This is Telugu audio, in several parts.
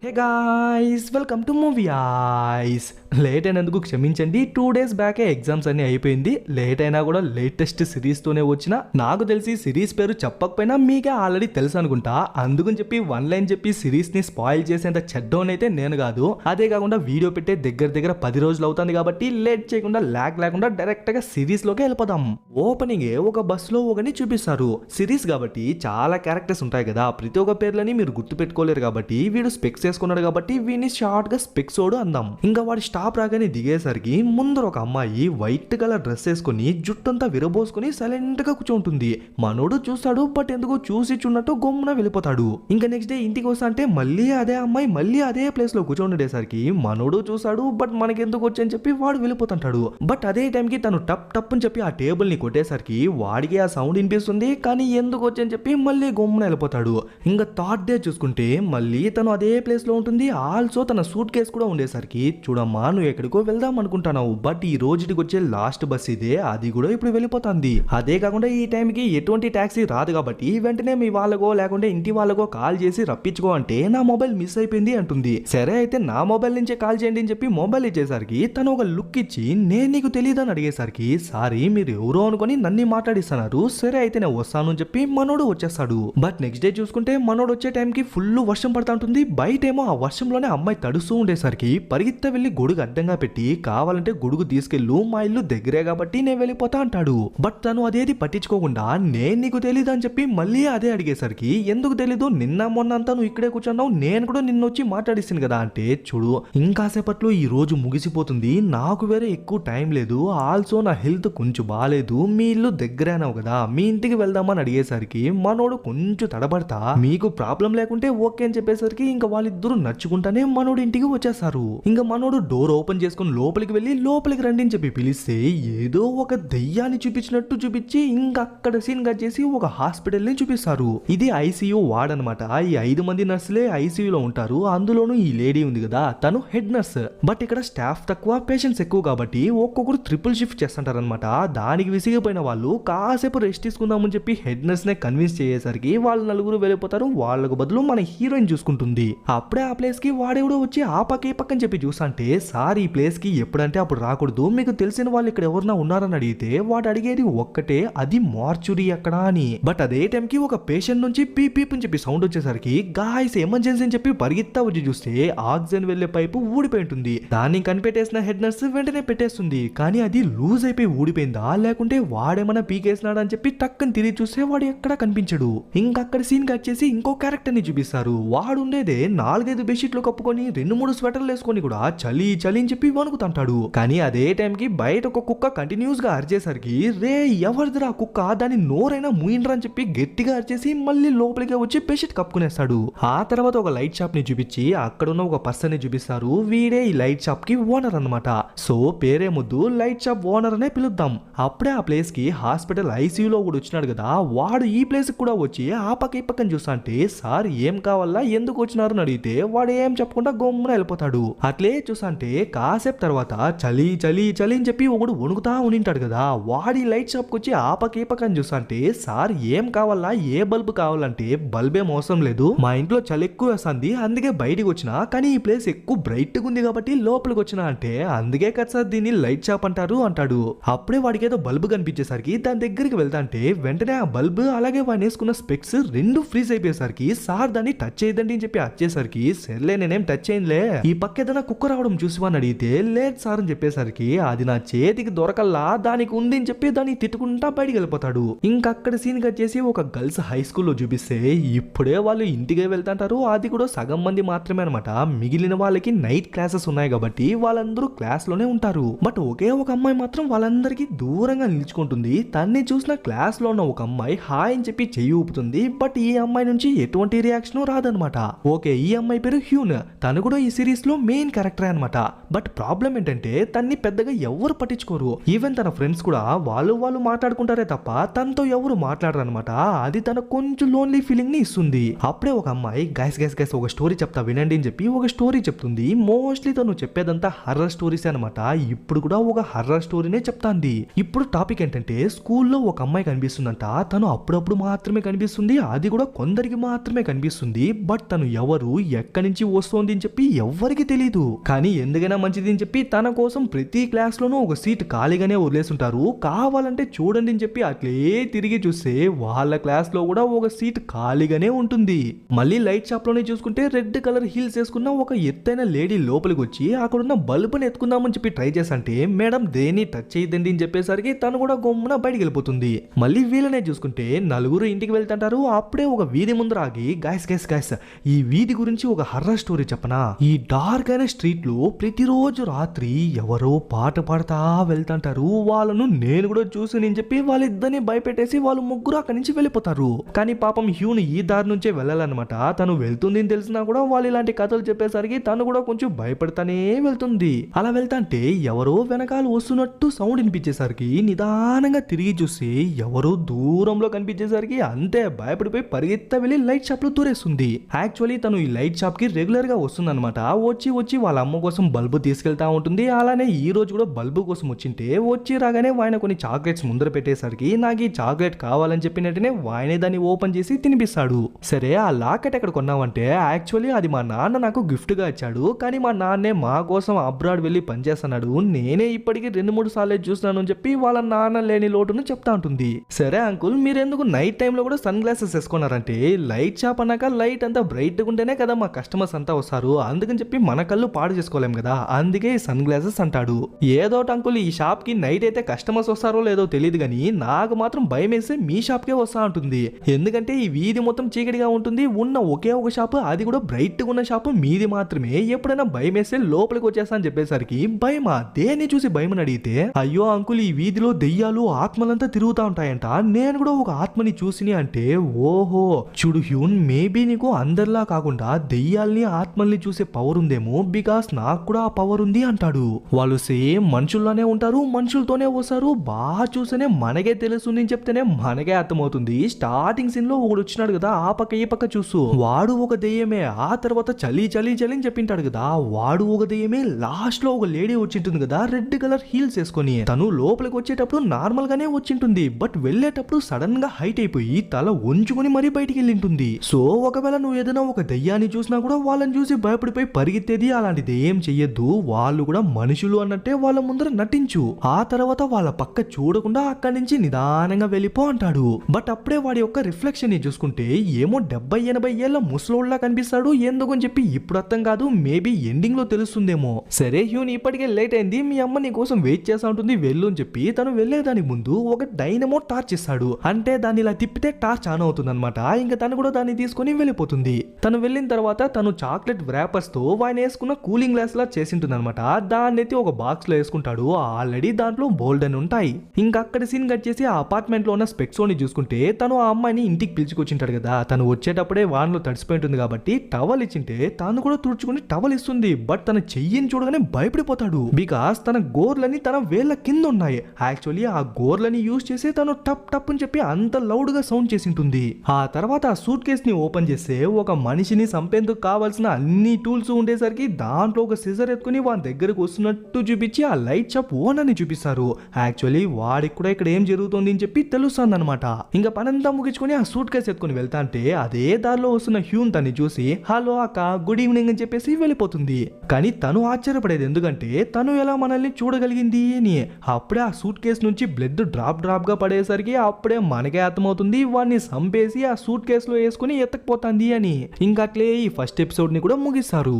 Hey guys welcome to movie ice. Late అయినందుకు క్షమించండి. 2 days బ్యాకే ఎగ్జామ్స్ అన్ని అయిపోయింది. లేట్ అయినా కూడా లేటెస్ట్ సిరీస్తోనే వచ్చిన. నాకు తెలిసి సిరీస్ పేరు చెప్పకపోయినా మీకే ఆల్రెడీ తెలుసు అనుకుంటా. అందుకని చెప్పి వన్ లైన్ చెప్పి సిరీస్ని స్పాయిల్ చేసేంత చెడ్డోన్ అయితే నేను కాదు. అదే కాకుండా వీడియో పెట్టే దగ్గర 10 రోజులు అవుతుంది కాబట్టి లేట్ చేయకుండా ల్యాగ్ లేకుండా డైరెక్ట్గా సిరీస్లోకి వెళ్ళిపోదాం. ఓపెనింగ్ ఒక బస్సులో ఒకని చూపిస్తారు. సిరీస్ కాబట్టి చాలా క్యారెక్టర్స్ ఉంటాయి కదా, ప్రతి ఒక్క పేర్లని మీరు గుర్తు పెట్టుకోలేరు కాబట్టి వీడు స్పెక్స్ చేసుకున్నాడు కాబట్టి వీడిని షార్ట్ గా స్పెక్సోడు అందాం. ఇంకా వాడి స్టాప్ రాగానే దిగేసరికి ముందర ఒక అమ్మాయి వైట్ కలర్ డ్రెస్ వేసుకుని జుట్టంతా విరబోసుకుని సైలెంట్ గా కూర్చుంటుంది. మనోడు చూస్తాడు, బట్ ఎందుకు చూసి చూన్నట్టు గమ్మున వెళ్ళిపోతాడు. ఇంకా నెక్స్ట్ డే ఇంటికి వస్తా అంటే మళ్ళీ అదే అమ్మాయి మళ్ళీ అదే ప్లేస్ లో కూర్చోండేసరికి మనోడు చూస్తాడు, బట్ మనకి ఎందుకు వచ్చని చెప్పి వాడు వెళ్ళిపోతుంటాడు. బట్ అదే టైంకి తను టప్ టప్ అని చెప్పి ఆ టేబుల్ ని కొట్టేసరికి వాడికి ఆ సౌండ్ వినిపిస్తుంది, కానీ ఎందుకు వచ్చని చెప్పి మళ్ళీ గమ్మున వెళ్ళిపోతాడు. ఇంకా థర్డ్ డే చూసుకుంటే మళ్ళీ తను అదే ప్లేస్ లో ఉంటుంది. ఆల్సో తన సూట్ కేస్ కూడా ఉండేసరికి చూడమ్మా నువ్వు ఎక్కడికో వెళ్దాం అనుకుంటున్నావు, బట్ ఈ రోజుకి వచ్చే లాస్ట్ బస్ ఇదే, అది కూడా ఇప్పుడు వెళ్ళిపోతుంది. అదే కాకుండా ఈ టైంకి ఎటువంటి టాక్సీ రాదు కాబట్టి వెంటనే మీ వాళ్ళకో లేకుంటే ఇంటి వాళ్ళకో కాల్ చేసి రప్పించుకో అంటే నా మొబైల్ మిస్ అయిపోయింది అంటుంది. సరే అయితే నా మొబైల్ నుంచే కాల్ చేయండి అని చెప్పి మొబైల్ ఇచ్చేసరికి తను ఒక లుక్ ఇచ్చి నేను నీకు తెలియదని అడిగేసరికి సారీ మీరు ఎవరో అనుకుని నన్ను మాట్లాడిస్తున్నారు, సరే అయితే నేను వస్తాను అని చెప్పి మనోడు వచ్చేస్తాడు. బట్ నెక్స్ట్ డే చూసుకుంటే మనోడు వచ్చే టైంకి ఫుల్ వర్షం పడతా ఉంటుంది. బయటేమో ఆ వర్షంలోనే అమ్మాయి తడుస్తూ ఉండేసరికి పరిగెత్త వెళ్ళి గొడుగు అడ్డంగా పెట్టి కావాలంటే గొడుగు తీసుకెళ్ళు మా ఇల్లు దగ్గరే కాబట్టి నేను వెళ్ళిపోతా అంటాడు. బట్ తను అదేది పట్టించుకోకుండా నేను నీకు తెలీదు అని చెప్పి మళ్ళీ అదే అడిగేసరికి ఎందుకు తెలీదు, నిన్న మొన్న అంతా నువ్వు ఇక్కడే కూర్చున్నావు, నేను కూడా నిన్ను వచ్చి మాట్లాడిస్తాను కదా అంటే చూడు ఇంకాసేపట్లో ఈ రోజు ముగిసిపోతుంది, నాకు వేరే ఎక్కువ టైం లేదు, ఆల్సో నా హెల్త్ కొంచెం బాగాలేదు, మీ ఇల్లు దగ్గరే అన్నావు కదా మీ ఇంటికి వెళ్దామని అడిగేసరికి మనోడు కొంచెం తడబడతా మీకు ప్రాబ్లం లేకుంటే ఓకే అని చెప్పేసరికి ఇంకా వాళ్ళిద్దరూ నచ్చుకుంటానే మనోడు ఇంటికి వచ్చేస్తారు. ఇంకా మనోడు డోర్ ఓపెన్ చేసుకుని లోపలికి వెళ్ళి లోపలికి రండి అని చెప్పి పిలిస్తే ఏదో ఒక దెయ్యాన్ని చూపించినట్టు చూపించి ఇంకా అక్కడ సీన్ కట్ చేసి ఒక హాస్పిటల్ ని చూపిస్తారు. ఇది ఐసీయూ వార్డ్ అనమాట. ఈ 5 మంది నర్సులే ఐసీయూలో ఉంటారు. అందులోనూ ఈ లేడీ ఉంది కదా తను హెడ్ నర్స్. బట్ ఇక్కడ స్టాఫ్ తక్కువ పేషెంట్స్ ఎక్కువ కాబట్టి ఒక్కొక్కరు ట్రిపుల్ షిఫ్ట్ చేస్తుంటారనమాట. దానికి విసిగిపోయిన వాళ్ళు కాసేపు రెస్ట్ తీసుకుందామని చెప్పి హెడ్ నర్స్ నే కన్విన్స్ చేసేసరికి వాళ్ళు నలుగురు వెళ్ళిపోతారు. వాళ్ళకు బదులు మన హీరోయిన్ చూసుకుంటుంది. అప్పుడే ఆ ప్లేస్ కి వాడెవడో వచ్చి ఆ పక్క ఈ పక్కని చెప్పి చూసంటే సార్ ఈ ప్లేస్ కి ఎప్పుడంటే అప్పుడు రాకూడదు, మీకు తెలిసిన వాళ్ళు ఇక్కడ ఎవరన్నా ఉన్నారని అడిగితే వాడు అడిగేది ఒక్కటే, అది మార్చురీ అక్కడ అని. బట్ అదే టైం కి ఒక పేషెంట్ నుంచి పీప్ అని చెప్పి సౌండ్ వచ్చేసరికి గాయ్స్ ఎమర్జెన్సీ అని చెప్పి పరిగెత్తా వచ్చి చూస్తే ఆక్సిజన్ వెళ్లే పైపు ఊడిపోయి ఉంటుంది. దాన్ని కనిపెట్టేసిన హెడ్ నర్స్ వెంటనే పెట్టేస్తుంది, కానీ అది లూజ్ అయిపోయి ఊడిపోయిందా లేకుంటే వాడేమన్నా పీకేసినాడా అని చెప్పి టక్కని తిరిగి చూస్తే వాడు ఎక్కడా కనిపించడు. ఇంకక్కడ సీన్ కట్ చేసి ఇంకో క్యారెక్టర్ ని చూపిస్తారు. వాడు ఉండేదే 4-5 బెడ్షీట్లు కప్పుకొని 2-3 స్వెటర్లు వేసుకొని కూడా చలి చలి అని చెప్పి వణుకుతుంటాడు. కానీ అదే టైంకి బయట ఒక కుక్క కంటిన్యూస్ గా అరిచేసరికి రే ఎవరిదిరా కుక్క, దాని నోరైనా మూయిండ్రా అని చెప్పి గట్టిగా అరిచేసి మళ్ళీ లోపలికి వచ్చి బెడ్షీట్ కప్పుకునేస్తాడు. ఆ తర్వాత ఒక లైట్ షాప్ ని చూపించి అక్కడ ఉన్న ఒక పర్సన్ ని చూపిస్తారు. వీడే ఈ లైట్ షాప్ కి ఓనర్ అనమాట. సో పేరే ముద్దు లైట్ షాప్ ఓనర్ అనే పిలుద్దాం. అప్పుడే ఆ ప్లేస్ కి హాస్పిటల్ ఐసీయూలో కూడా వచ్చినాడు కదా, వాడు ఈ ప్లేస్ కూడా వచ్చి ఆ పక్క ఈ పక్కన చూస్తా అంటే సార్ ఏం కావాలా ఎందుకు వచ్చినారు అని అడిగితే వాడు ఏం చెప్పకుండా గమ్మున వెళ్ళిపోతాడు. అట్లే చూసంటే కాసేపు తర్వాత చలి చలి చలి అని చెప్పి ఒకడు వణుకుతా ఉనింటాడు కదా, వాడి లైట్ షాప్ కి వచ్చి ఆ పక్క ఈ పక్కన చూసంటే సార్ ఏం కావాలా ఏ బల్బ్ కావాలంటే బల్బే మోసం లేదు, మా ఇంట్లో చలి ఎక్కువ వేస్తుంది అందుకే బయటికి వచ్చినా, కానీ ఈ ప్లేస్ ఎక్కువ బ్రైట్ గా ఉంది కాబట్టి లోపలికి వచ్చినా అంటే అందుకే కదా సార్ దీన్ని లైట్ షాప్ అంటారు అంటాడు. అప్పుడే వాడికి ఏదో బల్బ్ కనిపించేసరికి దాని దగ్గరికి వెళ్తాంటే వెంటనే ఆ బల్బ్ అలాగే వాడిని వేసుకున్న స్పెక్స్ 2 ఫ్రీజ్ అయిపోయేసరికి సార్ దాన్ని టచ్ చేయదండి అని చెప్పి వచ్చేసరికి సర్లే నేనేం టచ్ అయిందిలే, ఈ పక్క ఏదైనా కుక్క రావడం చూసివని అడిగితే లేదు సార్ అని చెప్పేసరికి అది నా చేతికి దొరకల్లా దానికి ఉంది అని చెప్పి దాన్ని తిట్టుకుంటా బయటికి వెళ్ళిపోతాడు. ఇంకక్కడ సీన్ కట్ చేసి ఒక గర్ల్స్ హై స్కూల్లో చూపిస్తే ఇప్పుడే వాళ్ళు ఇంటికే వెళ్తాంటారు. అది కూడా సగం మంది మాత్రమే అనమాట. మిగిలిన వాళ్ళకి నైట్ క్లాసెస్ ఉన్నాయి కాబట్టి వాళ్ళందరూ క్లాస్ లోనే ఉంటారు. బట్ ఒకే ఒక అమ్మాయి మాత్రం వాళ్ళందరికీ దూరంగా నిలుచుకుంటుంది. తన్ని చూసిన క్లాస్ లో ఉన్న ఒక అమ్మాయి హాయ్ అని చెప్పి చెయ్యి ఊపుతుంది. బట్ ఈ అమ్మాయి నుంచి ఎటువంటి రియాక్షన్ రాదనమాట. ఓకే ఈ అమ్మాయి పేరు హ్యూన్, తను కూడా ఈ సిరీస్ లో మెయిన్ క్యారెక్టర్ అనమాట. బట్ ప్రాబ్లం ఏంటంటే తన్ని పెద్దగా ఎవరు పట్టించుకోరు. ఈవెన్ తన ఫ్రెండ్స్ కూడా వాళ్ళు మాట్లాడుకుంటారే తప్ప తనతో ఎవరు మాట్లాడరు అనమాట. అది తన కొంచెం లోన్లీ ఫీలింగ్ ని ఇస్తుంది. అప్పుడే ఒక అమ్మాయి గైస్ ఒక స్టోరీ చెప్తా వినండి అని చెప్పి ఒక స్టోరీ చెప్తుంది. మోస్ట్లీ తను చెప్పేదంతా హర్రర్ స్టోరీస్ అనమాట. ఇప్పుడు కూడా ఒక హర్రర్ స్టోరీనే చెప్తాంది. ఇప్పుడు టాపిక్ ఏంటంటే స్కూల్లో ఒక అమ్మాయి కనిపిస్తుందంట. తను అప్పుడప్పుడు మాత్రమే కనిపిస్తుంది, అది కూడా కొందరికి మాత్రమే కనిపిస్తుంది. బట్ తను ఎవరు ఎక్కడి నుంచి వస్తోంది అని చెప్పి ఎవ్వరికి తెలియదు. కానీ ఎందుకైనా మంచిది అని చెప్పి తన కోసం ప్రతి క్లాస్ లోనూ ఒక సీట్ ఖాళీగానే వదిలేస్తుంటారు. కావాలంటే చూడండి అని చెప్పి అట్లే తిరిగి చూస్తే వాళ్ళ క్లాస్ లో కూడా ఒక సీట్ ఖాళీగానే ఉంటుంది. మళ్ళీ లైట్ షాప్ లోనే చూసుకుంటే రెడ్ కలర్ హీల్స్ వేసుకున్న ఒక ఎత్తైన లేడీ లోపలికి వచ్చి అక్కడున్న బల్బుని ఎత్తుకుందామని చెప్పి ట్రై చేసంటే మేడం దేన్ని టచ్ చేయదండి అని చెప్పేసరికి తను కూడా గమ్మున బయటికి వెళ్ళిపోతుంది. మళ్ళీ వీళ్ళనే చూసుకుంటే నలుగురు ఇంటికి వెళ్తుంటారు. అప్పుడే ఒక వీధి ముందర ఆగి గైస్ ఈ వీధి గురించి ఒక హర్రర్ స్టోరీ చెప్పనా. ఈ డార్క్ అయిన స్ట్రీట్ లో ప్రతిరోజు రాత్రి ఎవరో పాట పాడుతా వెళ్తుంటారు. వాళ్ళను నేను కూడా చూసానని చెప్పి వాళ్ళిద్దరిని భయపెట్టేసి వాళ్ళు ముగ్గురు అక్కడి నుంచి వెళ్ళిపోతారు. కానీ పాపం హ్యూన్ ఈ దారి నుంచే వెళ్ళాలన్నమాట. తను వెళ్తుంది అని తెలిసినా కూడా వాళ్ళు ఇలాంటి కథలు చెప్పేసరికి తను కూడా కొంచెం భయపడతానే వెళ్తుంది. అలా వెళ్తాంటే ఎవరో వెనకాల వస్తున్నట్టు సౌండ్ వినిపించేసరికి నిదానంగా తిరిగి చూసి ఎవరో దూరంలో కనిపించేసరికి అంతే భయపడిపోయి పరిగెత్త వెళ్ళి లైట్ షాప్ లో దూరేస్తుంది. యాక్చువల్లీ తను ఈ లైట్ షాప్ కి రెగ్యులర్ గా వస్తుందన్నమాట. వచ్చి వాళ్ళ అమ్మ కోసం బల్బు తీసుకెళ్తా ఉంటుంది. అలానే ఈ రోజు కూడా బల్బు కోసం వచ్చి రాగానే ఆయన కొన్ని చాక్లెట్స్ ముందర పెట్టేసరికి నాకు ఈ చాక్లెట్ కావాలని చెప్పినట్టునే వాయనే దాన్ని ఓపెన్ చేసి తినిపిస్తాడు. సరే ఆ లాకెట్ ఎక్కడ కొన్నావంటే యాక్చువల్లీ అది మా నాన్న నాకు గిఫ్ట్ గా ఇచ్చాడు. కానీ మా నాన్నే మా కోసం అబ్రాడ్ వెళ్ళి పనిచేస్తున్నాడు. నేనే ఇప్పటికి 2-3 సార్లు చూస్తున్నాను అని చెప్పి వాళ్ళ నాన్న లేని లోటును చెప్తా ఉంటుంది. సరే అంకుల్ మీరెందుకు నైట్ టైంలో కూడా సన్ గ్లాసెస్ వేసుకున్నారంటే లైట్ షాప్ అన్నాక లైట్ అంతా బ్రైట్ ఉంటేనే కదా మా కస్టమర్స్ అంతా వస్తారు. అందుకని చెప్పి మన కళ్ళు పాడు చేసుకోలేం కదా, అందుకే సన్ గ్లాసెస్ అంటాడు. ఏదో అంకుల్ ఈ షాప్ కి నైట్ అయితే కస్టమర్స్ వస్తారో లేదో తెలియదు కానీ నాకు మాత్రం భయం వేస్తే మీ షాప్ కే వస్తా ఉంటుంది. ఎందుకంటే ఈ వీధి మొత్తం చీకటిగా ఉంటుంది. ఉన్న ఒకే ఒక షాప్, అది కూడా బ్రైట్ గా ఉన్న షాప్ మీది మాత్రమే. ఎప్పుడైనా భయం వేస్తే లోపలికి వచ్చేస్తా అని చెప్పేసరికి భయమా దేన్ని చూసి భయం అని అడిగితే అయ్యో అంకుల్ ఈ వీధిలో దెయ్యాలు ఆత్మలంతా తిరుగుతా ఉంటాయంట. నేను కూడా ఒక ఆత్మని చూసిని అంటే ఓహో చూడు హ్యూన్ మేబీ నీకు అందరిలా కాకుండా దెయ్యాల్ని ఆత్మల్ని చూసే పవర్ ఉందేమో, బికాస్ నాకు కూడా ఆ పవర్ ఉంది అంటాడు. వాళ్ళు సేమ్ మనుషుల్లోనే ఉంటారు, మనుషులతోనే వస్తారు. బాగా చూస్తేనే మనకే తెలుస్తుంది అని చెప్తేనే మనకే అర్థమవుతుంది. స్టార్టింగ్ సీన్ లో ఒకడు వచ్చినాడు కదా ఆ పక్క ఈ పక్క చూస్తూ వాడు ఒక దెయ్యమే. ఆ తర్వాత చలి చలి చలి అని చెప్పింటాడు కదా వాడు ఒక దెయ్యమే. లాస్ట్ లో ఒక లేడీ వచ్చింటుంది కదా రెడ్ కలర్ హీల్స్ వేసుకొని. తను లోపలికి వచ్చేటప్పుడు నార్మల్ గానే వచ్చింటుంది. బట్ వెళ్ళేటప్పుడు సడన్ గా హైట్ అయిపోయి తల వంచుకొని మరీ బయటికి వెళ్ళింటుంది. సో ఒకవేళ నువ్వు ఏదైనా ఒక దెయ్యాన్ని చూసినా కూడా వాళ్ళని చూసి భయపడిపోయి పరిగెత్తేది అలాంటిది ఏం చెయ్యొద్దు. వాళ్ళు కూడా మనుషులు అన్నట్టే వాళ్ళ ముందర నటించు. ఆ తర్వాత వాళ్ళ పక్క చూడకుండా అక్కడి నుంచి నిదానంగా వెళ్ళిపో అంటాడు. బట్ అప్పుడే వాడి యొక్క రిఫ్లెక్షన్ ని చూసుకుంటే ఏమో 70-80 ఏళ్ల ముసలోళ్ళ కనిపిస్తాడు. ఎందుకని చెప్పి ఇప్పుడు అర్థం కాదు, మేబీ ఎండింగ్ లో తెలుస్తుందేమో. సరే హ్యూన్ ఇప్పటికే లేట్ అయింది, మీ అమ్మ నీ కోసం వెయిట్ చేస్తా ఉంటుంది వెళ్ళు అని చెప్పి తను వెళ్లేదానికి ముందు ఒక డైనమో టార్చ్ ఇస్తాడు. అంటే దాన్ని ఇలా తిప్పితే టార్చ్ ఆన్ అవుతుంది అనమాట. ఇంకా తను కూడా దాన్ని తీసుకుని వెళ్ళిపోతుంది. తను వెళ్ళిన తర్వాత తను చాక్లెట్ వ్రాపర్స్ తో ఆయన వేసుకున్న కూలింగ్ గ్లాస్ లా చేసింటుంది అనమాట. దాన్ని ఎత్తి ఒక బాక్స్ లో వేసుకుంటాడు. ఆల్రెడీ దాంట్లో బోల్డెన్ ఉంటాయి. ఇంకా అక్కడ సీన్ కట్ చేసి ఆ అపార్ట్మెంట్ లో ఉన్న స్పెక్సోని చూసుకుంటే తను ఆ అమ్మాయిని ఇంటికి పిలుచుకొచ్చింటాడు కదా. తను వచ్చేటప్పుడే వాన్లో తడిసిపోయి ఉంటుంది కాబట్టి టవల్ ఇచ్చింటే తను కూడా తుడుచుకుని టవల్ ఇస్తుంది. బట్ తన చెయ్యిని చూడగానే భయపడిపోతాడు. బికాస్ తన గోర్లని తన వేళ్ల కింద ఉన్నాయి. యాక్చువల్లీ ఆ గోర్లని యూజ్ చేసి తను టప్ టప్ అని చెప్పి అంత లౌడ్ గా సౌండ్ చేసి ఉంటుంది. ఆ తర్వాత ఆ సూట్ కేస్ ని ఓపెన్ చేస్తే ఒక మనిషిని చంపేందుకు కావాల్సిన అన్ని టూల్స్ ఉండేసరికి దాంట్లో ఒక సిజర్ ఎత్తుకుని వాని దగ్గరకు వస్తున్నట్టు చూపించి ఆ లైట్ షాప్ ఓనర్ ని చూపిస్తారు. యాక్చువల్లీ వాడికి కూడా ఇక్కడ ఏం జరుగుతుంది అని చెప్పి తెలుస్తుంది అనమాట. ఇంకా పనంతా ముగించుకుని ఆ సూట్ కేస్ ఎత్తుకుని వెళ్తా అంటే అదే దారిలో వస్తున్న హ్యూన్ తన్ని చూసి హలో అక్క గుడ్ ఈవినింగ్ అని చెప్పేసి వెళ్ళిపోతుంది. కానీ తను ఆశ్చర్యపడేది ఎందుకంటే తను ఎలా మనల్ని చూడగలిగింది అని. అప్పుడే ఆ సూట్ కేస్ నుంచి బ్లడ్ డ్రాప్ గా పడేసరికి అప్పుడే మనకే అర్థమవుతుంది వాడిని చంపేసి ఆ సూట్ కేస్ లో వేసుకుని ఎత్తకపోతుంది అని. ఇంకా అట్లే ఈ ఫస్ట్ ఎపిసోడ్ ని కూడా ముగిస్తారు.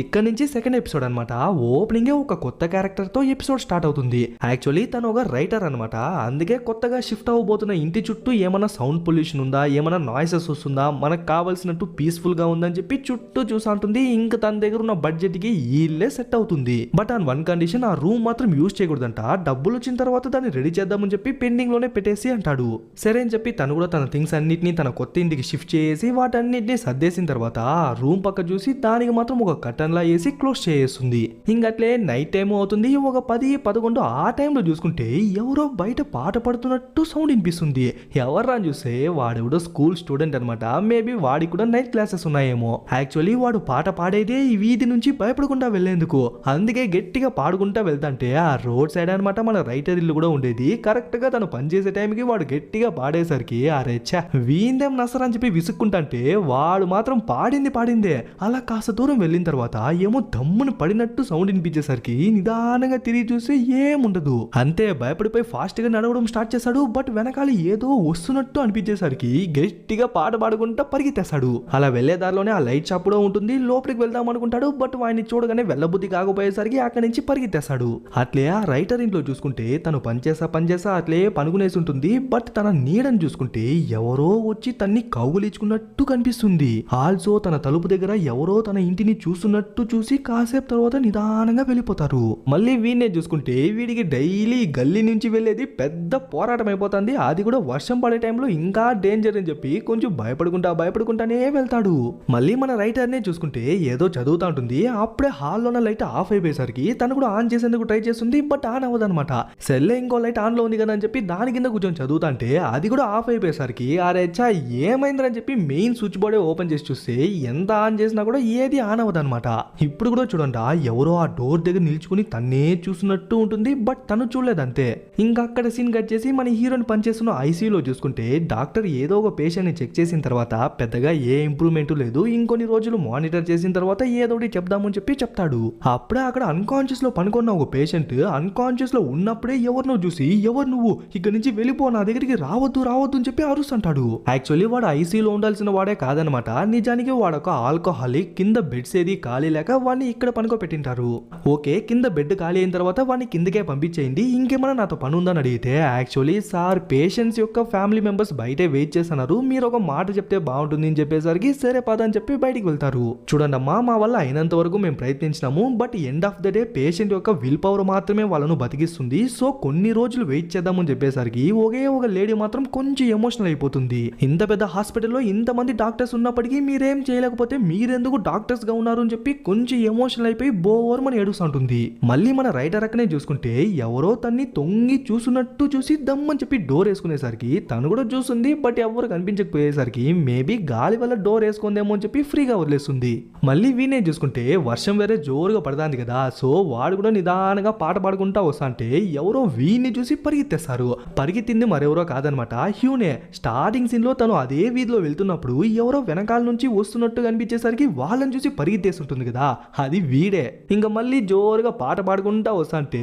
ఇక్కడ నుంచి సెకండ్ ఎపిసోడ్ అనమాట. ఓపెనింగ్ ఒక కొత్త క్యారెక్టర్ తో ఎపిసోడ్ స్టార్ట్ అవుతుంది. యాక్చువల్లీ తను ఒక రైటర్ అనమాట. అందుకే కొత్తగా షిఫ్ట్ అవ్వబోతున్న ఇంటి చుట్టూ ఏమైనా సౌండ్ పొల్యూషన్ ఉందా, ఏమైనా నాయిసెస్ వస్తుందా, మనకు కావాల్సినట్టు పీస్ఫుల్ గా ఉందని చెప్పి చుట్టూ చూసా ఉంటుంది. ఇంకా తన దగ్గర ఉన్న బడ్జెట్ కి ఇల్లే సెట్ అవుతుంది. బట్ ఆన్ వన్ కండిషన్, ఆ రూమ్ మాత్రం యూజ్ చేయకూడదంట. డబ్బులు వచ్చిన తర్వాత దాన్ని రెడీ చేద్దామని చెప్పి పెండింగ్ లోనే పెట్టేసి అంటాడు. సరే అని చెప్పి తను కూడా తన థింగ్స్ అన్నిటిని తన కొత్త ఇంటికి షిఫ్ట్ చేసి వాటన్నిటిని సర్దేసిన తర్వాత ఆ రూమ్ పక్క చూసి దానికి మాత్రం ఒక కట్ కర్టన్ లా వేసి క్లోజ్ చేస్తుంది. ఇంకట్లే నైట్ టైం అవుతుంది. ఒక 10-11 ఆ టైంలో చూసుకుంటే ఎవరో బయట పాట పడుతున్నట్టు సౌండ్ వినిపిస్తుంది. ఎవర్రా అని చూస్తే వాడెవడో స్కూల్ స్టూడెంట్ అనమాట. మేబీ వాడికి కూడా నైట్ క్లాసెస్ ఉన్నాయేమో. యాక్చువల్లీ వాడు పాట పాడేదే ఈ వీధి నుంచి భయపడకుండా వెళ్లేందుకు. అందుకే గట్టిగా పాడుకుంటా వెళ్తాంటే ఆ రోడ్ సైడ్ అనమాట మన రైటర్ ఇల్లు కూడా ఉండేది. కరెక్ట్ గా తను పనిచేసే టైంకి వాడు గట్టిగా పాడేసరికి అరేచ్చా వీందేం నసరని చెప్పి విసుక్కుంటాంటే వాడు మాత్రం పాడిందే. అలా కాస్త దూరం వెళ్ళిన తర్వాత ఏమో దమ్ముని పడినట్టు సౌండ్ వినిపించేసరికి నిదానంగా తిరిగి చూస్తే ఏముండదు. అంతే భయపడిపోయి ఫాస్ట్ గా నడవడం స్టార్ట్ చేశాడు. బట్ వెనకాల ఏదో వస్తున్నట్టు అనిపించేసరికి గట్టిగా పాట పాడుకుంటా పరిగెత్తేస్తాడు. అలా వెళ్లే దారిలోనే ఆ లైట్ షాప్ కూడా ఉంటుంది. లోపలికి వెళ్దాం అనుకుంటాడు. బట్ వాడిని చూడగానే వెళ్ళబుద్ధి కాకపోయేసరికి అక్కడి నుంచి పరిగెత్తేస్తాడు. అట్లే ఆ రైటర్ ఇంట్లో చూసుకుంటే తను పనిచేసా అట్లే పనుకునేసి ఉంటుంది. బట్ తన నీడని చూసుకుంటే ఎవరో వచ్చి తన్ని కౌగులించుకున్నట్టు కనిపిస్తుంది. ఆల్సో తన తలుపు దగ్గర ఎవరో తన ఇంటిని చూస్తున్నట్టు చూసి కాసేపు తర్వాత నిదానంగా వెళ్ళిపోతారు. మళ్ళీ వీడినే చూసుకుంటే వీడికి డైలీ గల్లీ నుంచి వెళ్ళేది పెద్ద పోరాటం అయిపోతుంది. అది కూడా వర్షం పడే టైంలో ఇంకా డేంజర్ అని చెప్పి కొంచెం భయపడుకుంటానే వెళ్తాడు. మళ్ళీ మన రైటర్ నే చూసుకుంటే ఏదో చదువుతా ఉంటుంది. అప్పుడే హాల్లోన లైట్ ఆఫ్ అయిపోయేసరికి తను కూడా ఆన్ చేసేందుకు ట్రై చేస్తుంది. బట్ ఆన్ అవ్వదు అనమాట. సెల్లే ఇంకో లైట్ ఆన్ లో ఉంది కదా అని చెప్పి దాని కింద కూర్చొని చదువుతా అంటే అది కూడా ఆఫ్ అయిపోయేసరికి అరేచ్చా ఏమైందని చెప్పి మెయిన్ స్విచ్ బోర్డే ఓపెన్ చేసి చూస్తే ఎంత ఆన్ చేసినా కూడా ఏది ఆన్ అవ్వదు అనమాట. ఇప్పుడు కూడా చూడండి ఎవరో ఆ డోర్ దగ్గర నిల్చుకుని తన్నే చూస్తున్నట్టు ఉంటుంది. బట్ తను చూడలేదంతే. ఇంకా అక్కడ సీన్ కట్ చేసి మన హీరోని పనిచేస్తున్న ఐసీయూలో చూసుకుంటే డాక్టర్ ఏదో ఒక పేషెంట్ ని చెక్ చేసిన తర్వాత పెద్దగా ఏ ఇంప్రూవ్మెంట్ లేదు. ఇంకొన్ని రోజులు మానిటర్ చేసిన తర్వాత ఏదోటి చెప్దామని చెప్పి చెప్తాడు. అప్పుడే అక్కడ అన్కాన్షియస్ లో పనుకున్న ఒక పేషెంట్ అన్కాన్షియస్ లో ఉన్నప్పుడే ఎవరినో చూసి ఎవరు నువ్వు ఇక్కడ నుంచి వెళ్ళిపో, నా దగ్గరికి రావద్దు అని చెప్పి అరుస్తుంటాడు. యాక్చువల్లీ వాడు ఐసీయూలో ఉండాల్సిన వాడే కాదనమాట. నిజానికి వాడొక ఆల్కహాలిక్. కింద బెడ్స్ ఏది ఖాళీ లేక వాడిని ఇక్కడ పనుకోబెట్టింటారు. ఓకే కింద బెడ్ ఖాళీ అయిన తర్వాత వాడిని కిందకే పంపించేయండి, ఇంకేమైనా నాతో పని ఉందని అడిగితే యాక్చువల్లీ సార్ పేషెంట్స్ యొక్క ఫ్యామిలీ మెంబర్స్ బయటే వెయిట్ చేస్తున్నారు, మీరు ఒక మాట చెప్తే బాగుంటుంది అని చెప్పేసరికి సరే పద అని చెప్పి బయటికి వెళ్తారు. చూడండి అమ్మా మా వల్ల అయినంత వరకు మేము ప్రయత్నించినాము. But end of the day patient యొక్క విల్ పవర్ మాత్రమే వాళ్ళను బతికిస్తుంది. సో కొన్ని రోజులు వెయిట్ చేద్దామని చెప్పేసరికి ఒకే ఒక లేడీ మాత్రం కొంచెం ఎమోషనల్ అయిపోతుంది. ఇంత పెద్ద హాస్పిటల్లో ఇంతమంది డాక్టర్స్ ఉన్నప్పటికీ మీరేం చేయలేకపోతే మీరెందుకు డాక్టర్స్ గా ఉన్నారు అని చెప్పి కొంచెం ఎమోషనల్ అయిపోయి బోర్మని ఏడుస్తుంటుంది. మళ్ళీ మన రైటర్ అక్కనే చూసుకుంటే ఎవరో తన్ని తొంగి చూస్తున్నట్టు చూసి దమ్మని చెప్పి డోర్ వేసుకునేసరికి తను కూడా చూస్తుంది. బట్ ఎవరు కనిపించకపోయేసరికి మేబీ గాలి వల్ల డోర్ వేసుకుందేమో అని చెప్పి ఫ్రీగా వదిలేస్తుంది. మళ్ళీ వీనే చూసుకుంటే వర్షం వేరే జోరుగా పడదాంది కదా. సో వాడు కూడా నిదానంగా పాట పాడుకుంటా వస్తా అంటే ఎవరో వీడిని చూసి పరిగెత్తేస్తారు. పరిగెత్తింది మరెవరో కాదనమాట హ్యూనే. స్టార్టింగ్ సీన్ లో తను అదే వీధిలో వెళ్తున్నప్పుడు ఎవరో వెనకాల నుంచి వస్తున్నట్టు కనిపించేసరికి వాళ్ళని చూసి పరిగెత్తేస్తుంటుంది కదా, అది వీడే. ఇంకా మళ్ళీ జోరుగా పాట పాడుకుంటా వస్తా అంటే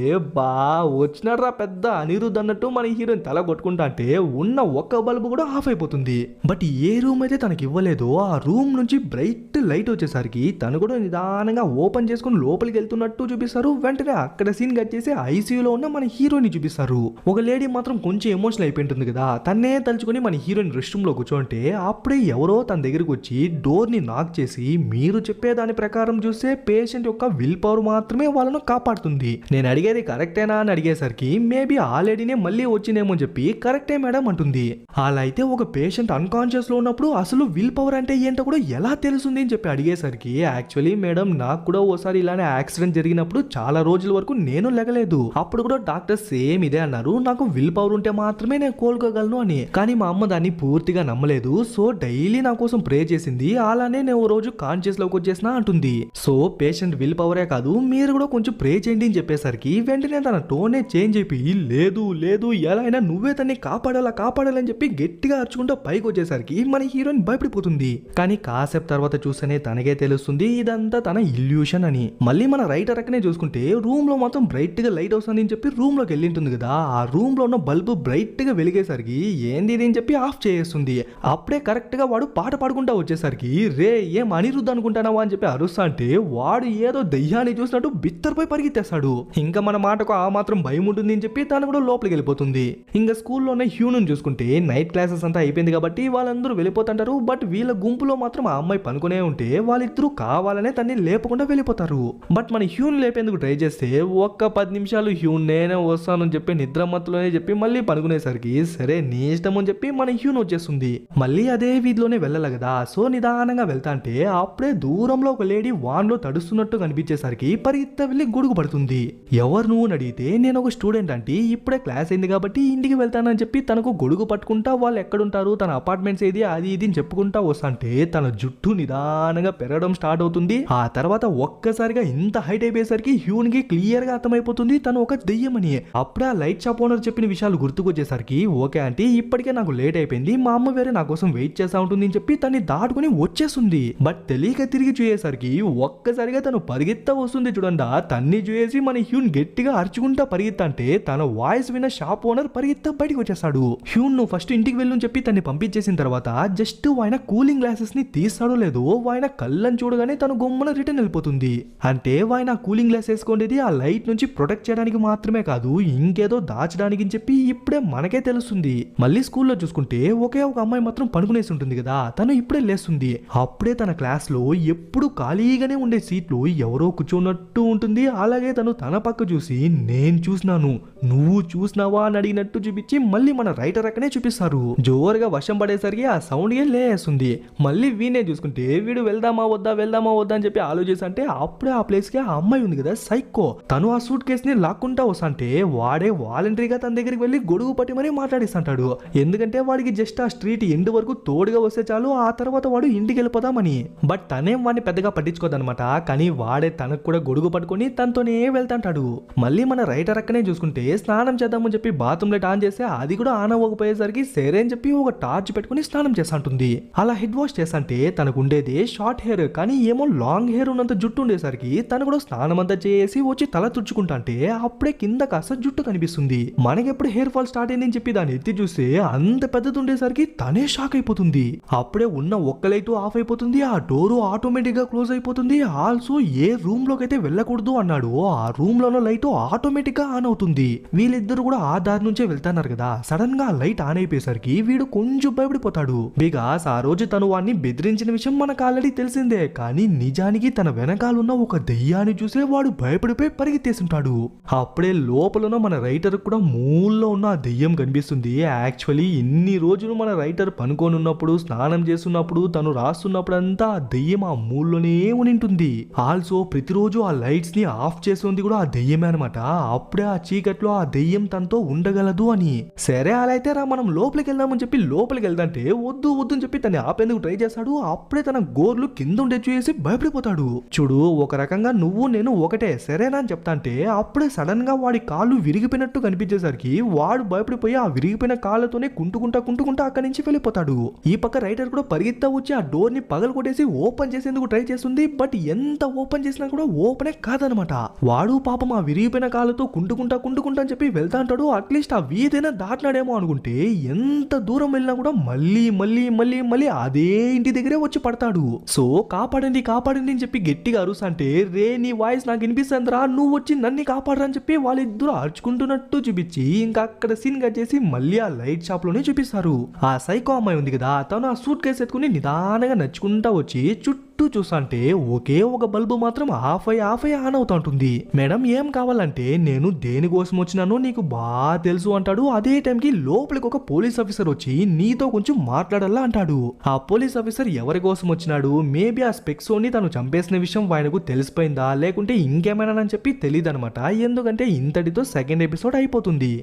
వచ్చినాడ్రా పెద్ద అనిరుద్ధ్ అన్నట్టు మన హీరోయిన్ తల కొట్టుకుంటా అంటే ఉన్న ఒక్క బల్బు కూడా ఆఫ్ అయిపోతుంది. బట్ ఏ రూమ్ అయితే తనకి ఇవ్వలేదో ఆ రూమ్ నుంచి బ్రైట్ లైట్ వచ్చేసరికి తను కూడా నిదానంగా ఓపెన్ చేసుకుని లోపలికి వెళ్తున్నట్టు చూపిస్తారు. వెంటనే అక్కడ సీన్ కట్ చేసి ఐసీయూలో ఉన్న మన హీరోయిన్ చూపిస్తారు. ఒక లేడీ మాత్రం కొంచెం ఎమోషనల్ అయిపోయింటుంది కదా, తన్నే తలుచుకుని మన హీరోయిన్ రెస్ట్ రూమ్ లో కూర్చోంటే అప్పుడే ఎవరో తన దగ్గరికి వచ్చి డోర్ ని నాక్ చేసి మీరు చెప్పే దాని ప్రకారం చూస్తే పేషెంట్ యొక్క విల్ పవర్ మాత్రమే వాళ్ళను కాపాడుతుంది, నేను అడిగేది కరెక్టేనా అని అడిగేసరికి మేబీ ఆ లేడీనే మళ్ళీ వచ్చిందేమో అని చెప్పి కరెక్టే మేడం అంటుంది. అలా అయితే ఒక పేషెంట్ అన్కాన్షియస్ లో ఉన్నప్పుడు అసలు విల్ పవర్ అంటే ఏంటో కూడా ఎలా తెలుస్తుంది అని చెప్పి అడిగేసరికి యాక్చువల్లీ మేడం నాకు కూడా ఓసారి ఇలానే యాక్సిడెంట్ జరిగినప్పుడు చాలా రోజుల వరకు నేను లెగలేదు. అప్పుడు కూడా డాక్టర్ సేమ్ ఇదే అన్నారు, నాకు విల్ పవర్ ఉంటే మాత్రమే నేను కోలుకోగలను అని. కానీ మా అమ్మ దాన్ని పూర్తిగా నమ్మలేదు. సో డైలీ నా కోసం ప్రే చేసింది. అలానే నేను ఓ రోజు కాన్షియస్ లోకి వచ్చేసిన అంటుంది. సో పేషెంట్ విల్ పవరే కాదు మీరు కూడా కొంచెం ప్రే చేయండి అని చెప్పేసరికి వెంటనే తన టోనే చేంజ్ అయిపోయి లేదు లేదు ఎలా అయినా నువ్వే తన్ని కాపాడాలని చెప్పి గట్టిగా అరుచుకుంటూ పైకి వచ్చేసరికి మన హీరోయిన్ భయపడిపోతుంది. కానీ కాసేపు తర్వాత చూస్తేనే తనకే తెలుస్తుంది ఇదంతా తన ఇల్యూషన్ అని. మళ్ళీ మన రైటర్ అక్కనే చూసుకుంటే రూమ్ లో మొత్తం బ్రైట్ గా లైట్ వస్తుంది అని చెప్పి రూమ్ లోకి వెళ్ళింటుంది కదా, ఆ రూమ్ లో ఉన్న బల్బు బ్రైట్ గా వెలిగేసరికి ఏంది ఇది అని చెప్పి ఆఫ్ చేస్తుంది. అప్పుడే కరెక్ట్ గా వాడు పాట పాడుకుంటా వచ్చేసరికి రే ఏం అనిరుద్ధ్ అనుకుంటానావా అని చెప్పి అరుస్తా అంటే వాడు ఏదో దయ్యాన్ని చూసినట్టు బిత్తరపై పరిగెత్తేస్తాడు. ఇంకా మన మాటకు ఆ మాత్రం భయం ఉంటుంది అని చెప్పి తను కూడా లోపలికి వెళ్ళిపోతుంది. ఇంకా స్కూల్లోనే హ్యూను చూసుకుంటే నైట్ క్లాసెస్ అంతా అయిపోయింది కాబట్టి వాళ్ళందరూ వెళ్ళిపోతుంటారు. బట్ వీళ్ళ గుంపులో మాత్రం ఆ అమ్మాయి పనుకునే ఉంటే వాళ్ళిద్దరూ కావాలనే తన్ని లేపకుండా వెళ్ళిపోతారు. బట్ మన హ్యూన్ లేపేందుకు ట్రై చేస్తే ఒక్క 10 నిమిషాలు హ్యూన్ నేనే వస్తానని చెప్పి నిద్ర మత్తులోనే చెప్పి మళ్ళీ పనుకునేసరికి సరే నీ ఇష్టం అని చెప్పి మన హ్యూన్ వచ్చేస్తుంది. మళ్ళీ అదే వీధిలోనే వెళ్ళాలి కదా, సో నిదానంగా వెళ్తా అంటే అప్పుడే దూరంలో ఒక లేడీ వాన్లో తడుస్తున్నట్టు కనిపించేసరికి పరిగెత్త వెళ్ళి గొడుగు పడుతుంది. ఎవరు నువ్వు అడిగితే నేను ఒక స్టూడెంట్ అంటే ఇప్పుడే క్లాస్ అయింది కాబట్టి ఇంటికి వెళ్తానని చెప్పి తనకు గొడుగు పట్టుకుంటా వాళ్ళు ఎక్కడుంటారు తన అపార్ట్మెంట్స్ ఏది అది ఇది అని చెప్పుకుంటా వస్తుంటే తన జుట్టు నిదానంగా పెరగడం స్టార్ట్ అవుతుంది. ఆ తర్వాత ఒక్కసారిగా ఇంత హైట్ అయిపోయేసరికి హ్యూన్ కి క్లియర్ గా అర్థమైపోతుంది తను ఒక దెయ్యమని. అప్పుడే ఆ లైట్ షాప్ ఓనర్ చెప్పిన విషయాలు గుర్తుకొచ్చేసరికి ఓకే అంటే ఇప్పటికే నాకు లేట్ అయిపోయింది, మా అమ్మ వేరే నా కోసం వెయిట్ చేస్తా ఉంటుంది అని చెప్పి తన్ని దాటుకుని వచ్చేస్తుంది. బట్ తెలియక తిరిగి చూసేసరికి ఒక్కసారిగా తను పరిగెత్తా వస్తుంది చూడండి. తన్ని చూసి మన హ్యూన్ గట్టిగా అరుచుకుంటా పరిగెత్తంటే తన వాయిస్ విన్న షాప్ ఓనర్ పరిగెత్తా బయటకు వచ్చేస్తాడు. హ్యూన్ నువ్వు ఫస్ట్ ఇంటికి వెళ్ళని చెప్పి తన్ని పంపించేసిన తర్వాత జస్ట్ ఆయన కూలింగ్ గ్లాసెస్ ని తీస్తాడో లేదో ఆయన కళ్ళని చూడగానే తను గొమ్మన రిటర్న్ వెళ్ళిపోతుంది. అంటే ఆయన కూలింగ్ గ్లాస్ వేసుకోండి ఆ లైట్ నుంచి ప్రొటెక్ట్ చేయడానికి మాత్రమే కాదు ఇంకేదో దాచడానికి అని చెప్పి ఇప్పుడే మనకే తెలుస్తుంది. మళ్ళీ స్కూల్లో చూసుకుంటే ఒకే ఒక అమ్మాయి మాత్రం పనుకునేసి ఉంటుంది కదా, తను ఇప్పుడే లేస్తుంది. అప్పుడే తన క్లాస్ లో ఎప్పుడు ఖాళీగానే ఉండే సీట్లు ఎవరో కూర్చున్నట్టు ఉంటుంది. అలాగే తను తన పక్క చూసి నేను చూసినాను నువ్వు చూసినావా అని అడిగినట్టు చూపించి మళ్ళీ మన రైటర్ అక్కనే చూపిస్తారు. జోరుగా వర్షం పడేసరికి ఆ సౌండ్ గే లేస్తుంది. మళ్ళీ వీనే చూసుకుంటే వీడు వెళ్దామా వద్దా అని చెప్పి ఆలోచిస్తే అప్పుడే ఆ ప్లేస్ కి ఆ అమ్మాయి ఉంది కదా సైకో, తను ఆ సూట్ కేసు ని లాక్కుంటా వస్తాంటే వాడే వాలంటరీగా తన దగ్గరికి వెళ్ళి గొడుగు పట్టి మరీ మాట్లాడిస్తాడు. ఎందుకంటే వాడికి జస్ట్ ఆ స్ట్రీట్ ఎండ్ వరకు తోడుగా వస్తే చాలు, ఆ తర్వాత వాడు ఇంటికి వెళ్ళిపోదామని. బట్ తనేం వాడిని పెద్దగా పట్టించుకోదనమాట. కానీ వాడే తనకు కూడా గొడుగు పట్టుకుని తనతోనే వెళ్తాంటాడు. మళ్ళీ మన రైటర్ అక్కనే చూసుకుంటే స్నానం చేద్దామని చెప్పి బాత్రూమ్ లైట్ ఆన్ చేస్తే అది కూడా ఆన్ అవ్వకపోయేసరికి సరే అని చెప్పి ఒక టార్చ్ పెట్టుకుని స్నానం చేస్తుంటుంది. అలా హెడ్ వాష్ చేస్తుంటే తనకు ఉండేది షార్ట్ హెయిర్, కానీ ఏమో లాంగ్ హెయిర్ ఉన్నంత జుట్టు ఉండేసరికి తను కూడా స్నానం అంతా చేసి వచ్చి తల తుడుచుకుంటే అప్పుడే కింద కాస్త జుట్టు కనిపిస్తుంది. మనకెప్పుడు హెయిర్ ఫాల్ స్టార్ట్ అయిందని చెప్పి దాన్ని ఎత్తి చూస్తే అంత పెద్దది ఉండేసరికి తనే షాక్ అయిపోతుంది. అప్పుడే ఉన్న ఒక్క లైట్ ఆఫ్ అయిపోతుంది, ఆ డోరు ఆటోమేటిక్ గా క్లోజ్ అయిపోతుంది. ఆల్సో ఏ రూమ్ లోకి అయితే వెళ్ళకూడదు అన్నాడు ఆ రూమ్ లోనో లైట్ ఆటోమేటిక్ గా ఆన్ అవుతుంది. వీళ్ళిద్దరు కూడా ఆ దారి నుంచే వెళ్తున్నారు కదా, సడన్ గా లైట్ ఆన్ అయిపోయేసరికి వీడు కొంచెం భయపడిపోతాడు. బికాస్ ఆ రోజు తను వాడిని బెదిరించిన విషయం మనకు ఆల్రెడీ తెలిసిందే, కానీ నిజానికి తన వెనకాలన్న ఒక దెయ్యాన్ని చూసే వాడు భయపడిపోయి పరిగెత్తేస్తుంటాడు. అప్పుడే లోపలనో మన రైటర్ కూడా మూల్లో ఉన్న ఆ దెయ్యం కనిపిస్తుంది. యాక్చువల్లీ ఇన్ని రోజులు మన రైటర్ పనుకోనున్నప్పుడు స్నానం చేస్తున్నప్పుడు తను రాస్తున్నప్పుడు అంతా ఆ దెయ్యం ఆ మూల్లోనే ఉనింటుంది. ఆల్సో ప్రతిరోజు ఆ లైట్స్ ని ఆఫ్ చేస్తుంది కూడా ఆ దెయ్యమే అనమాట. అప్పుడే ఆ చీకట్లో ఆ దెయ్యం తనతో ఉండగలదు అని. సరే అలా అయితే రా మనం లోపలికి వెళ్దామని చెప్పి లోపలికి వెళ్దంటే వద్దు అని చెప్పి తను ఆపేందుకు ట్రై చేస్తాడు. అప్పుడే తన గోర్లు కింద ఉండే చూసి భయపడిపోతాడు. చూడు ఒక రకంగా నువ్వు నేను ఒకటే సరేనా అని చెప్తా అంటే అప్పుడే సడన్ గా వాడి కాళ్ళు విరిగిపోయినట్టు కనిపించేసరికి వాడు భయపడిపోయి ఆ విరిగిపోయిన కాళ్ళతోనే కుంటుకుంటా అక్కడి నుంచి వెళ్ళిపోతాడు. ఈ పక్క రైటర్ కూడా పరిగెత్తా వచ్చి ఆ డోర్ ని పగలు కొట్టేసి ఓపెన్ చేసేందుకు ట్రై చేస్తుంది. బట్ ఎంత ఓపెన్ చేసినా కూడా ఓపెనే కాదనమాట. వాడు పాపం ఆ విరిగిపోయిన కాళ్ళతో కుంటుకుంటా అని చెప్పి వెళ్తా అంటాడు. అట్లీస్ట్ ఆ వీధైనా దాటినాడేమో అనుకుంటే ఎంత దూరం వెళ్ళినా కూడా మళ్ళీ అదే ఇంటి దగ్గరే వచ్చి పడతాడు. సో కాపాడండి అని చెప్పి గట్టిగా అరుసంటే రే నీ వాయిస్ నాకు వినిపిస్తుందిరా, నువ్వు వచ్చి నన్ను కాపాడరా అని చెప్పి వాళ్ళిద్దరు అరుచుకుంటున్నట్టు చూపించి ఇంకా అక్కడ సీన్ కట్ చేసి మళ్ళీ ఆ లైట్ షాప్ లోనే చూపిస్తారు. ఆ సైకో అమ్మాయి ఉంది కదా, తను ఆ సూట్ కేసు ఎత్తుకుని నిదానంగా నడుచుకుంటా వచ్చి చుట్టూ చూసంటే ఒకే ఒక బల్బు మాత్రం ఆఫ్ అయ్యి ఆన్ అవుతా ఉంటుంది. మేడం ఏం కావాలంటే నేను దేనికోసం వచ్చినానో నీకు బాగా తెలుసు అంటాడు. అదే టైంకి లోపలికి ఒక పోలీస్ ఆఫీసర్ వచ్చి నీతో కొంచెం మాట్లాడాలా అంటాడు. ఆ పోలీస్ ఆఫీసర్ ఎవరి కోసం వచ్చినాడు, మేబీ ఆ స్పెక్సోని తను చంపేసిన విషయం ఆయనకు తెలిసిపోయిందా లేకుంటే ఇంకేమైనా అని చెప్పి తెలియదు అనమాట. ఎందుకంటే ఇంతటితో సెకండ్ ఎపిసోడ్ అయిపోతుంది.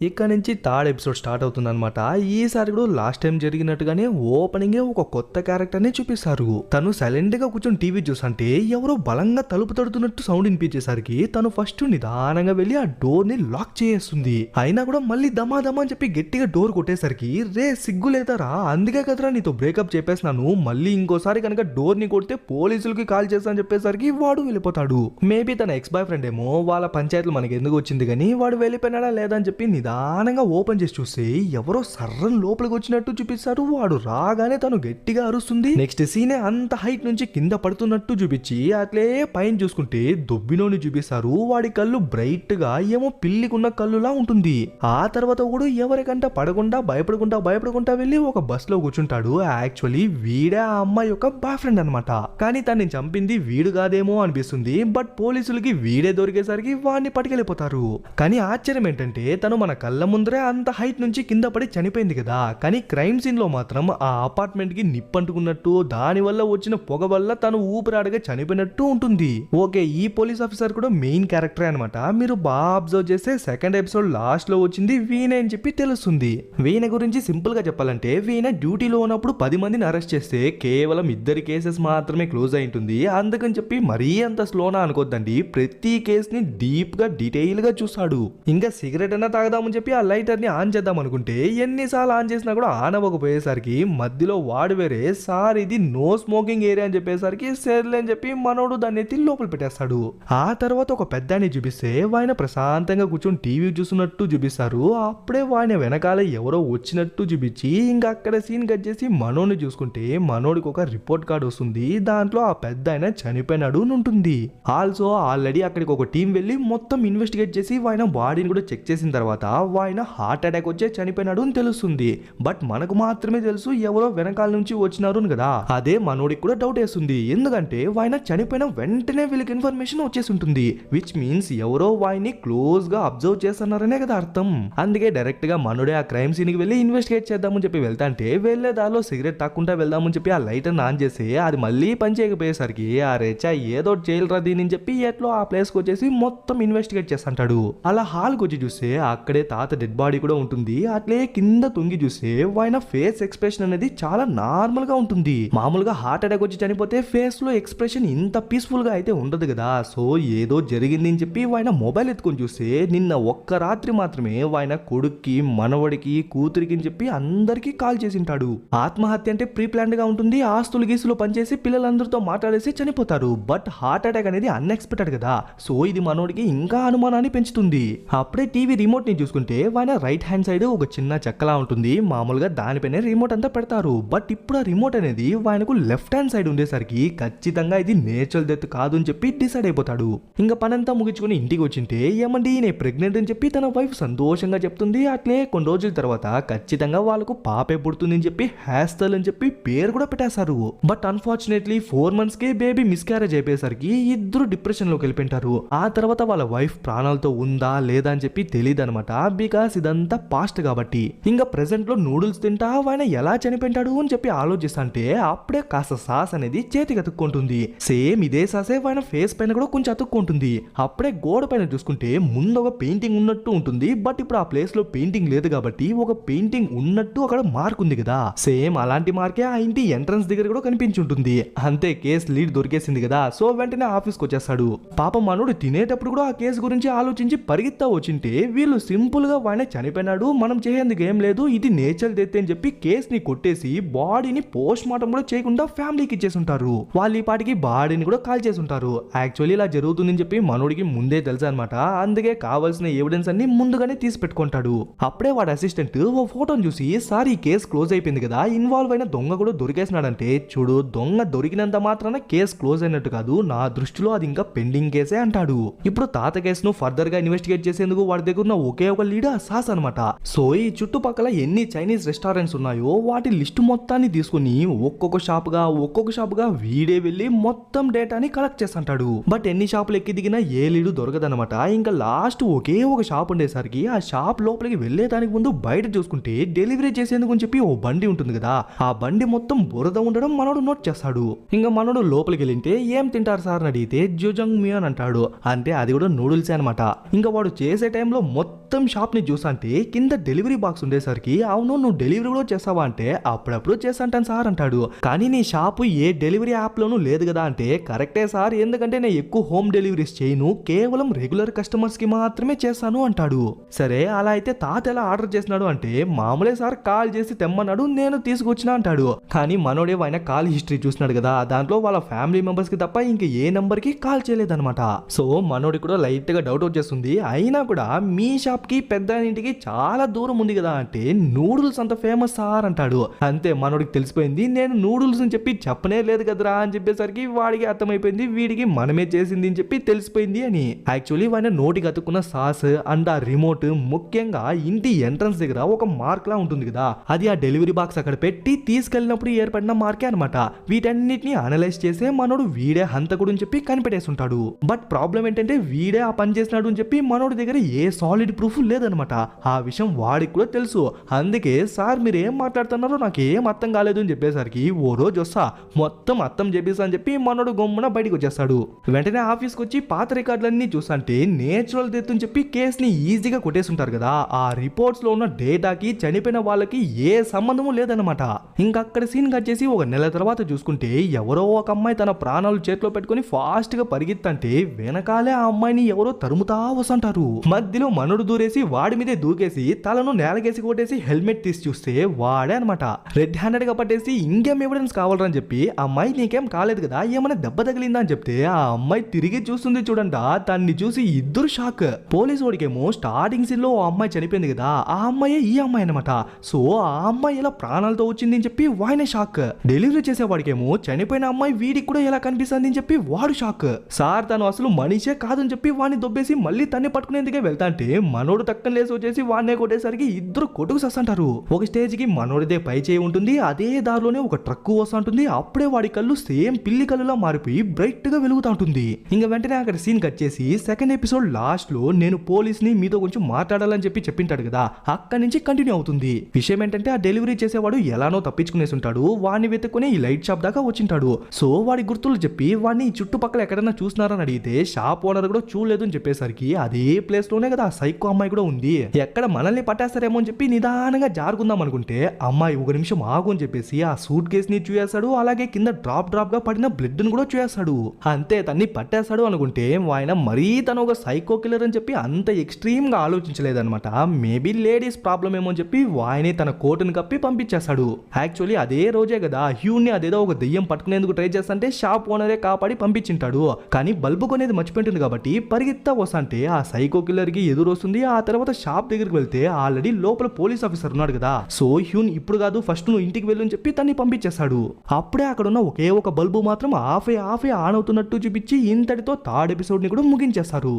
ఇక్కడ నుంచి థర్డ్ ఎపిసోడ్ స్టార్ట్ అవుతుంది అనమాట. ఈసారి కూడా లాస్ట్ టైం జరిగినట్టుగానే ఓపెనింగ్ ఒక కొత్త క్యారెక్టర్ ని చూపిస్తారు. తను సైలెంట్ గా కూర్చొని టీవీ చూసంటే ఎవరో బలంగా తలుపు తడుతున్నట్టు సౌండ్ వినిపించేసరికి తను ఫస్ట్ నిదానంగా వెళ్లి ఆ డోర్ ని లాక్ చేస్తుంది. అయినా కూడా మళ్ళీ దమా అని చెప్పి గట్టిగా డోర్ కొట్టేసరికి రే సిగ్గు లేదారా, అందుకే కదరా నీతో బ్రేకప్ చెప్పేసినాను, మళ్ళీ ఇంకోసారి కనుక డోర్ ని కొడితే పోలీసులకి కాల్ చేస్తా అని చెప్పేసరికి వాడు వెళ్ళిపోతాడు. మేబీ తన ఎక్స్ బాయ్ ఫ్రెండ్ ఏమో వాళ్ళ పంచాయతీలు మనకి ఎందుకు వచ్చింది కానీ వాడు వెళ్ళిపోయినాడా లేదా అని చెప్పి నిదానంగా ఓపెన్ చేసి చూస్తే ఎవరో సర్రం లోపలికి వచ్చినట్టు చూపిస్తారు. వాడు రాగానే తను గట్టిగా అరుస్తుంది. నెక్స్ట్ సీనే అంత హైట్ నుంచి కింద పడుతున్నట్టు చూపించి అట్లే పైన చూసుకుంటే దుబ్బినోని చూపిస్తారు. వాడి కళ్ళు బ్రైట్ గా ఏమో పిల్లికున్న కళ్ళులా ఉంటుంది. ఆ తర్వాత కూడా ఎవరికంట పడకుండా భయపడకుండా వెళ్ళి ఒక బస్ లో కూర్చుంటాడు. యాక్చువల్లీ వీడే ఆ అమ్మాయి యొక్క బాయ్ ఫ్రెండ్ అనమాట. కానీ తనని చంపింది వీడు కాదేమో అనిపిస్తుంది. బట్ పోలీసులకి వీడే దొరికేసరికి వాడిని పట్టుకెళ్ళిపోతారు. కానీ ఆశ్చర్యం ఏంటంటే తను మన కళ్ళ ముందరే అంత హైట్ నుంచి కింద పడి చనిపోయింది కదా. కానీ క్రైమ్ సీన్ లో మాత్రం ఆ అపార్ట్మెంట్ కి నిప్పంటుకున్నట్టు, దాని వల్ల వచ్చిన పొగ వల్ల తను ఊపిరాడగా చనిపోయినట్టు ఉంటుంది. ఓకే, ఈ పోలీస్ ఆఫీసర్ కూడా మెయిన్ క్యారెక్టర్ అనమాట. మీరు బాగా అబ్జర్వ్ చేస్తే సెకండ్ ఎపిసోడ్ లాస్ట్ లో వచ్చింది వీణ అని చెప్పి తెలుస్తుంది. వీణ గురించి సింపుల్ గా చెప్పాలంటే, వీణ డ్యూటీలో ఉన్నప్పుడు 10 మందిని అరెస్ట్ చేస్తే కేవలం 2 కేసెస్ మాత్రమే క్లోజ్ అయి ఉంటుంది. అందుకని చెప్పి మరీ అంత స్లోనా అనుకోద్దండి, ప్రతి కేస్ ని డీప్ గా డీటెయిల్ గా చూస్తాడు. ఇంకా సిగరెట్ అన్నా తాగదామని చెప్పి ఆ లైటర్ ని ఆన్ చేద్దాం అనుకుంటే ఎన్నిసార్లు ఆన్ చేసినా కూడా ఆన్ అవ్వకపోయేసరికి మధ్యలో వాడు వేరే సార్ ఇది నో స్మోకింగ్ ఏరియా అని చెప్పేసరికి సర్లే అని చెప్పి మనోడు దాన్ని ఎత్తి లోపల పెట్టేస్తాడు. ఆ తర్వాత ఒక పెద్దాన్ని చూపిస్తే ఆయన ప్రశాంతంగా కూర్చొని టీవీ చూస్తున్నట్టు చూపిస్తారు. అప్పుడే ఆయన వెనకాల ఎవరో వచ్చినట్టు చూపించి ఇంకా అక్కడ సీన్ కట్ చేసి మనోడిని చూసుకుంటే మనోడికి ఒక రిపోర్ట్ కార్డ్ వస్తుంది. దాంట్లో ఆ పెద్ద ఆయన చనిపోయినాడు అని ఉంటుంది. ఆల్సో ఆల్రెడీ అక్కడికి ఒక టీం వెళ్ళి మొత్తం ఇన్వెస్టిగేట్ చేసి ఆయన బాడీని కూడా చెక్ చేసిన తర్వాత ఆయన హార్ట్ అటాక్ వచ్చే చనిపోయినాడు అని తెలుస్తుంది. బట్ మనకు మాత్రమే తెలుసు ఎవరో వెనకాల నుంచి వచ్చినారు కదా. అదే మనోడికి కూడా డౌట్ వేస్తుంది. ఎందుకంటే ఆయన చనిపోయిన వెంటనే వీళ్ళకి ఇన్ఫర్మేషన్ వచ్చేసి ఉంటుంది. విచ్ మీన్స్ ఎవరో వాయిని క్లోజ్ గా అబ్జర్వ్ చేస్తున్నారనే కదా అర్థం. అందుకే డైరెక్ట్ గా మనోడే ఆ క్రైమ్ సీన్ కి వెళ్ళి ఇన్వెస్టిగేట్ చేద్దామని చెప్పి వెళ్తాంటే వెళ్లే దారిలో సిగరెట్ తాక్కుంటా వెళ్దామని చెప్పి ఆ లైటర్ ఆన్ చేసి అది మళ్ళీ పని చేయకపోయేసరికి ఆ రేచా ఏదో చేయలరా దీని అని చెప్పి ఎట్లో ఆ ప్లేస్ కి వచ్చేసి మొత్తం ఇన్వెస్టిగేట్ చేస్తుంటాడు. అలా హాల్ కి వచ్చి చూస్తే అక్కడే తాత డెడ్ బాడీ కూడా ఉంటుంది. అట్లే కింద తొంగి చూస్తే ఆయన ఫేస్ ఎక్స్ప్రెషన్ అనేది చాలా నార్మల్ గా ఉంటుంది. మామూలుగా హార్ట్ అటాక్ వచ్చి చనిపోతే ఫేస్ లో ఎక్స్ప్రెషన్ ఇంత పీస్ఫుల్ గా అయితే ఉండదు కదా. సో ఏదో జరిగింది అని చెప్పి ఆయన మొబైల్ ఎత్తుకొని చూస్తే నిన్న ఒక్క రాత్రి మాత్రమే ఆయన కొడుక్కి, మనవడికి, కూతురికి అని చెప్పి అందరికీ కాల్ చేసింటాడు. ఆత్మహత్య అంటే ప్రీ ప్లాన్డ్ గా ఉంటుంది. ఆస్తులు గీసులు పనిచేసి పిల్లలందరితో మాట్లాడేసి చనిపోతారు. బట్ హార్ట్ అటాక్ అనేది అన్ఎక్స్పెక్టెడ్ కదా. సో ఇది మనోడికి ఇంకా అనుమానాన్ని పెంచుతుంది. అప్పుడే టీవీ రిమోట్ ని చూసుకుంటే ఆయన రైట్ హ్యాండ్ సైడ్ ఒక చిన్న చెక్కలా ఉంటుంది. మామూలుగా దానిపైన రిమోట్ అంతా పెడతారు. బట్ ఇప్పుడు ఆ రిమోట్ అనేది ఆయనకు లెఫ్ట్ హ్యాండ్ సైడ్ ఉండేసరికి ఖచ్చితంగా ఇది నేచురల్ డెత్ కాదు అని చెప్పి డిసైడ్ అయిపోతాడు. ఇంకా పనంతా ముగించుకుని ఇంటికి వచ్చింటే ఏమండి నేను ప్రెగ్నెంట్ అని చెప్పి తన వైఫ్ సంతోషంగా చెప్తుంది. అట్లే కొన్ని రోజుల తర్వాత ఖచ్చితంగా వాళ్ళకు పాపే పుడుతుంది అని చెప్పి హ్యాస్తల్ అని చెప్పి పేరు కూడా పెట్టేశారు. But unfortunately 4 months K baby miscarriage అయిపోయేసరికి ఇద్దరు డిప్రెషన్ లోకి వెళ్ళిపోయింటారు. ఆ తర్వాత వాళ్ళ వైఫ్ ప్రాణాలతో ఉందా లేదా అని చెప్పి తెలియదు అనమాట. బికాస్ ఇదంతా పాస్ట్ కాబట్టి. ఇంకా ప్రెసెంట్ లో నూడిల్స్ తింటా ఆయన ఎలా చనిపోయింటాడు అని చెప్పి ఆలోచిస్తుంటే అప్పుడే కాస్త సాస్ అనేది చేతికి అతుక్కుంటుంది. సేమ్ ఇదే సాసే ఆయన ఫేస్ పైన కూడా కొంచెం అతుక్కుంటుంది. అప్పుడే గోడ పైన చూసుకుంటే ముందు ఒక పెయింటింగ్ ఉన్నట్టు ఉంటుంది. బట్ ఇప్పుడు ఆ ప్లేస్ లో పెయింటింగ్ లేదు కాబట్టి ఒక పెయింటింగ్ ఉన్నట్టు అక్కడ మార్క్ ఉంది కదా. సేమ్ అలాంటి మార్కే ఆ ఇంటి ఎంట్రన్స్ దగ్గర కూడా కనిపించుంటుంది. అంతే కేసు లీడ్ దొరికేసింది కదా. సో వెంటనే ఆఫీస్కి వచ్చేస్తాడు. పాపం మనోడు తినేటప్పుడు కూడా ఆ కేసు గురించి ఆలోచించి పరిగెత్తా వచ్చింటే వీళ్ళు సింపుల్ గా వాడిని చనిపోయినాడు, మనం చేసేందుకు ఏం లేదు, ఇది నేచర్ డెత్ అని చెప్పి కేసుని కొట్టేసి బాడీని పోస్ట్ మార్టం కూడా చేయకుండా ఫ్యామిలీకి ఇచ్చేసి ఉంటారు. వాళ్ళు ఈ పాటికి బాడీని కూడా కాల్ చేసి ఉంటారు. యాక్చువల్లీ ఇలా జరుగుతుందని చెప్పి మనోడికి ముందే తెలుసు అనమాట. అందుకే కావాల్సిన ఎవిడెన్స్ అన్ని ముందుగానే తీసి పెట్టుకుంటాడు. అప్పుడే వాడి అసిస్టెంట్ ఓ ఫోటోని చూసి సార్ ఈ కేసు క్లోజ్ అయిపోయింది కదా, ఇన్వాల్వ్ అయిన దొంగ కూడా దొరికేసినాడంటే చూడు దొంగ దొరికినంత మాత్రాన కేసు క్లోజ్ అయినట్టు కాదు, నా దృష్టిలో అది ఇంకా పెండింగ్ కేసే అంటాడు. ఇప్పుడు తాత కేసును ఫర్దర్ గా ఇన్వెస్టిగేట్ చేసేందుకు వాడి దగ్గర ఉన్న ఒకే ఒక లీడ్ సాస్ అనమాట. సో ఈ చుట్టుపక్కల ఎన్ని చైనీస్ రెస్టారెంట్స్ ఉన్నాయో వాటి లిస్టు మొత్తాన్ని తీసుకుని ఒక్కొక్క షాప్ గా వీడే వెళ్ళి మొత్తం డేటాని కలెక్ట్ చేస్తుంటాడు. బట్ ఎన్ని షాపులు ఎక్కి దిగినా ఏ లీడు దొరకదనమాట. ఇంకా లాస్ట్ ఒకే ఒక షాప్ ఉండేసరికి ఆ షాప్ లోపలికి వెళ్లేదానికి ముందు బయట చూసుకుంటే డెలివరీ చేసేందుకు అని చెప్పి ఓ బండి ఉంటుంది కదా, ఆ బండి మొత్తం బురద ఉండడం మనోడు నోట్ చేస్తాడు. ఇంకా మనోడు లోపలికి వెళ్ళింటే ఏం తింటారు సార్ అని అడిగితే జుజంగ్ మియాన్ అంటాడు. అంటే అది కూడా నూడిల్స్ అనమాట. ఇంకా వాడు చేసే టైంలో మొత్తం షాప్ ని చూసంటే కింద డెలివరీ బాక్స్ ఉండేసరికి అవును నువ్వు డెలివరీ కూడా చేస్తావా అంటే అప్పుడప్పుడు చేస్తాంటాను సార్ అంటాడు. కానీ నీ షాపు ఏ డెలివరీ యాప్ లోనూ లేదు కదా అంటే కరెక్టే సార్, ఎందుకంటే నేను ఎక్కువ హోమ్ డెలివరీస్ చేయను, కేవలం రెగ్యులర్ కస్టమర్స్ కి మాత్రమే చేస్తాను అంటాడు. సరే అలా అయితే తాత ఎలా ఆర్డర్ చేసినాడు అంటే మామూలే సార్, కాల్ చేసి తెమ్మన్నాడు, నేను తీసుకొచ్చినా అంటాడు. కానీ మనోడే ఆయన కాల్ హిస్టరీ చూసినాడు కదా, దాంట్లో వాళ్ళ ఫ్యామిలీ మెంబర్స్ కి తప్ప ఇంకా ఏ నంబర్ కి కాల్ చేయలేదన్నమాట. సో మనోడి కూడా లైట్ గా డౌట్ వచ్చేస్తుంది. అయినా కూడా మీ షాప్ కి పెద్ద ఇంటికి చాలా దూరం ఉంది కదా అంటే నూడిల్స్ అంత ఫేమస్ సార్ అంటాడు. అంతే మనోడికి తెలిసిపోయింది, నేను నూడిల్స్ అని చెప్పి చెప్పనే లేదు కదరా అని చెప్పేసరికి వాడికి అర్థమైపోయింది వీడికి మనమే చేసింది అని చెప్పి తెలిసిపోయింది అని. యాక్చువల్లీ ఆయన నోటికి అతుక్కున్న సాస్ అండ్ ఆ రిమోట్ ముఖ్యంగా ఇంటి ఎంట్రన్స్ దగ్గర ఒక మార్క్ లా ఉంటుంది కదా, అది ఆ డెలివరీ బాక్స్ అక్కడ పెట్టి తీసుకెళ్ళినప్పుడు ఏర్పడిన మార్కే అనమాట. వీటన్నిటిని అనలైజ్ చేసే మనోడు వీడే హంతకుడు అని చెప్పి కనిపెట్టేస్తుంటాడు. బట్ ప్రాబ్లం ఏంటంటే వీడే ఆ పని చేసినాడు అని చెప్పి మనోడి దగ్గర ఏ సాలిడ్ ప్రూఫ్ లేదనమాట. ఆ విషయం వాడికి కూడా తెలుసు. అందుకే సార్ మీరు ఏం మాట్లాడుతున్నారో నాకు ఏం అర్థం కాలేదు అని చెప్పేసరికి ఓ రోజు వస్తా మొత్తం అర్థం చెప్పేసా అని చెప్పి మనోడు గమ్మున బయటకు వచ్చేస్తాడు. వెంటనే ఆఫీస్కి వచ్చి పాత రికార్డులన్నీ చూసంటే నేచురల్ డెత్ అని చెప్పి కేసుని ఈజీగా కొట్టేస్తుంటారు కదా. ఆ రిపోర్ట్స్ లో ఉన్న డేటాకి చనిపోయిన వాళ్ళకి ఏ సంబంధము లేదనమాట. ఇంకక్కడ సీన్ కట్ చేసి ఒక నెల తర్వాత చూసుకుంటే ఎవరో ఒక అమ్మాయి తన ప్రాణాలు చేతిలో పెట్టుకుని ఫాస్ట్ గా పరిగెత్తంటే వెనకాలే ఆ అమ్మాయిని ఎవరో తరుముతా వస్తుంటారు. మధ్యలో మనోడు దూరేసి వాడి మీదే దూకేసి తలను నేలకేసి కొట్టేసి హెల్మెట్ తీసి చూస్తే వాడే అనమాట. రెడ్ హ్యాండెడ్ గా పట్టేసి ఇంకేం ఎవిడెన్స్ కావాలని చెప్పి అమ్మాయి నీకేం కాలేదు కదా ఏమైనా దెబ్బ తగిలిందా అని చెప్తే ఆ అమ్మాయి తిరిగి చూస్తుంది చూడండి. దాన్ని చూసి ఇద్దరు షాక్. పోలీసు వాడికేమో స్టార్టింగ్ సీన్ లో ఆ అమ్మాయి చనిపోయింది కదా ఆ అమ్మాయి ఈ అమ్మాయి అనమాట. సో ఆ అమ్మాయి ఎలా ప్రాణాలతో వచ్చింది అని చెప్పి వాడినే షాక్. డెలివరీ చేసేవాడికేమో చనిపోయిన అమ్మాయి వీడికి కూడా ఎలా కనిపిస్తుంది అని చెప్పి వాడు షాక్. సార్ తను అసలు మనిషే కాదని చెప్పి వాడిని దొబ్బేసి మళ్ళీ తన్ని పట్టుకునేందుకే వెళ్తాంటే మనోడు తక్కన లేసి వచ్చేసి వాడినే కొట్టేసరికి ఇద్దరు కొట్టుకు సస్తంటారు. ఒక స్టేజ్ కి మనోడిదే పై చేయి ఉంటుంది. అదే దారిలోనే ఒక ట్రక్ వస్తుంటుంది. అప్పుడే వాడి కళ్ళు సేమ్ పిల్లి కళ్ళులా మారిపోయి బ్రైట్ గా వెలుగుతా ఉంటుంది. ఇంకా వెంటనే అక్కడ సీన్ కట్ చేసి సెకండ్ ఎపిసోడ్ లాస్ట్ లో నేను పోలీస్ ని మీతో కొంచెం మాట్లాడాలని చెప్పి చెప్పింటాడు కదా అక్కడి నుంచి కంటిన్యూ అవుతుంది. విషయం ఏంటంటే ఆ డెలివరీ చేసేవాడు ఎలానో తప్పించుకునేసి ఉంటాడు. వాడిని వెతుక్కుని ఈ లైట్ షాప్ దాకా వచ్చింటాడు. సో వాడి గుర్తులు చెప్పి వాడిని చుట్టుపక్కల ఎక్కడైనా చూసినారని అడిగితే షాప్ ఓనర్ కూడా చూడలేదు అని చెప్పేసరికి అదే ప్లేస్ లోనే కదా ఆ సైకో అమ్మాయి కూడా ఉంది. ఎక్కడ మనల్ని పట్టేస్తారేమో అని చెప్పి నిదానంగా జారుకుందాం అనుకుంటే అమ్మాయి ఒక నిమిషం ఆగు అని చెప్పేసి ఆ సూట్ కేస్ ని చూయేస్తాడు. అలాగే కింద డ్రాప్ గా పడిన బ్లడ్ ను కూడా చూయేస్తాడు. అంతే తన్ని పట్టేస్తాడు అనుకుంటే ఆయన మరీ తను ఒక సైకో కిల్లర్ అని చెప్పి అంత ఎక్స్ట్రీమ్ గా ఆలోచించలేదన్నమాట. మేబీ లేడీస్ ప్రాబ్లం ఏమో అని చెప్పి వాయనే తన కోటును కప్పి పంపించేస్తాడు. యాక్చువల్లీ అదే రోజే కదా హ్యూన్ ని అదేదో ఒక దెయ్యం పట్టుకునేందుకు ట్రై చేస్తుంటే షాప్ ఓనరే కాపాడి పంపించింటాడు. కానీ బల్బు కొనేది మర్చిపోయింటుంది కాబట్టి పరిగెత్తా వస్తుంటే ఆ సైకో కిల్లర్ కి ఎదురు వస్తుంది. ఆ తర్వాత షాప్ దగ్గరికి వెళ్తే ఆల్రెడీ లోపల పోలీస్ ఆఫీసర్ ఉన్నాడు కదా. సో హ్యూన్ ఇప్పుడు కాదు ఫస్ట్ నువ్వు ఇంటికి వెళ్ళు అని చెప్పి తన్ని పంపించేస్తాడు. అప్పుడే అక్కడ ఉన్న ఒకే ఒక బల్బు మాత్రం ఆఫే ఆన్ అవుతున్నట్టు చూపించి ఇంతటితో థర్డ్ ఎపిసోడ్ ని కూడా ముగించేస్తారు.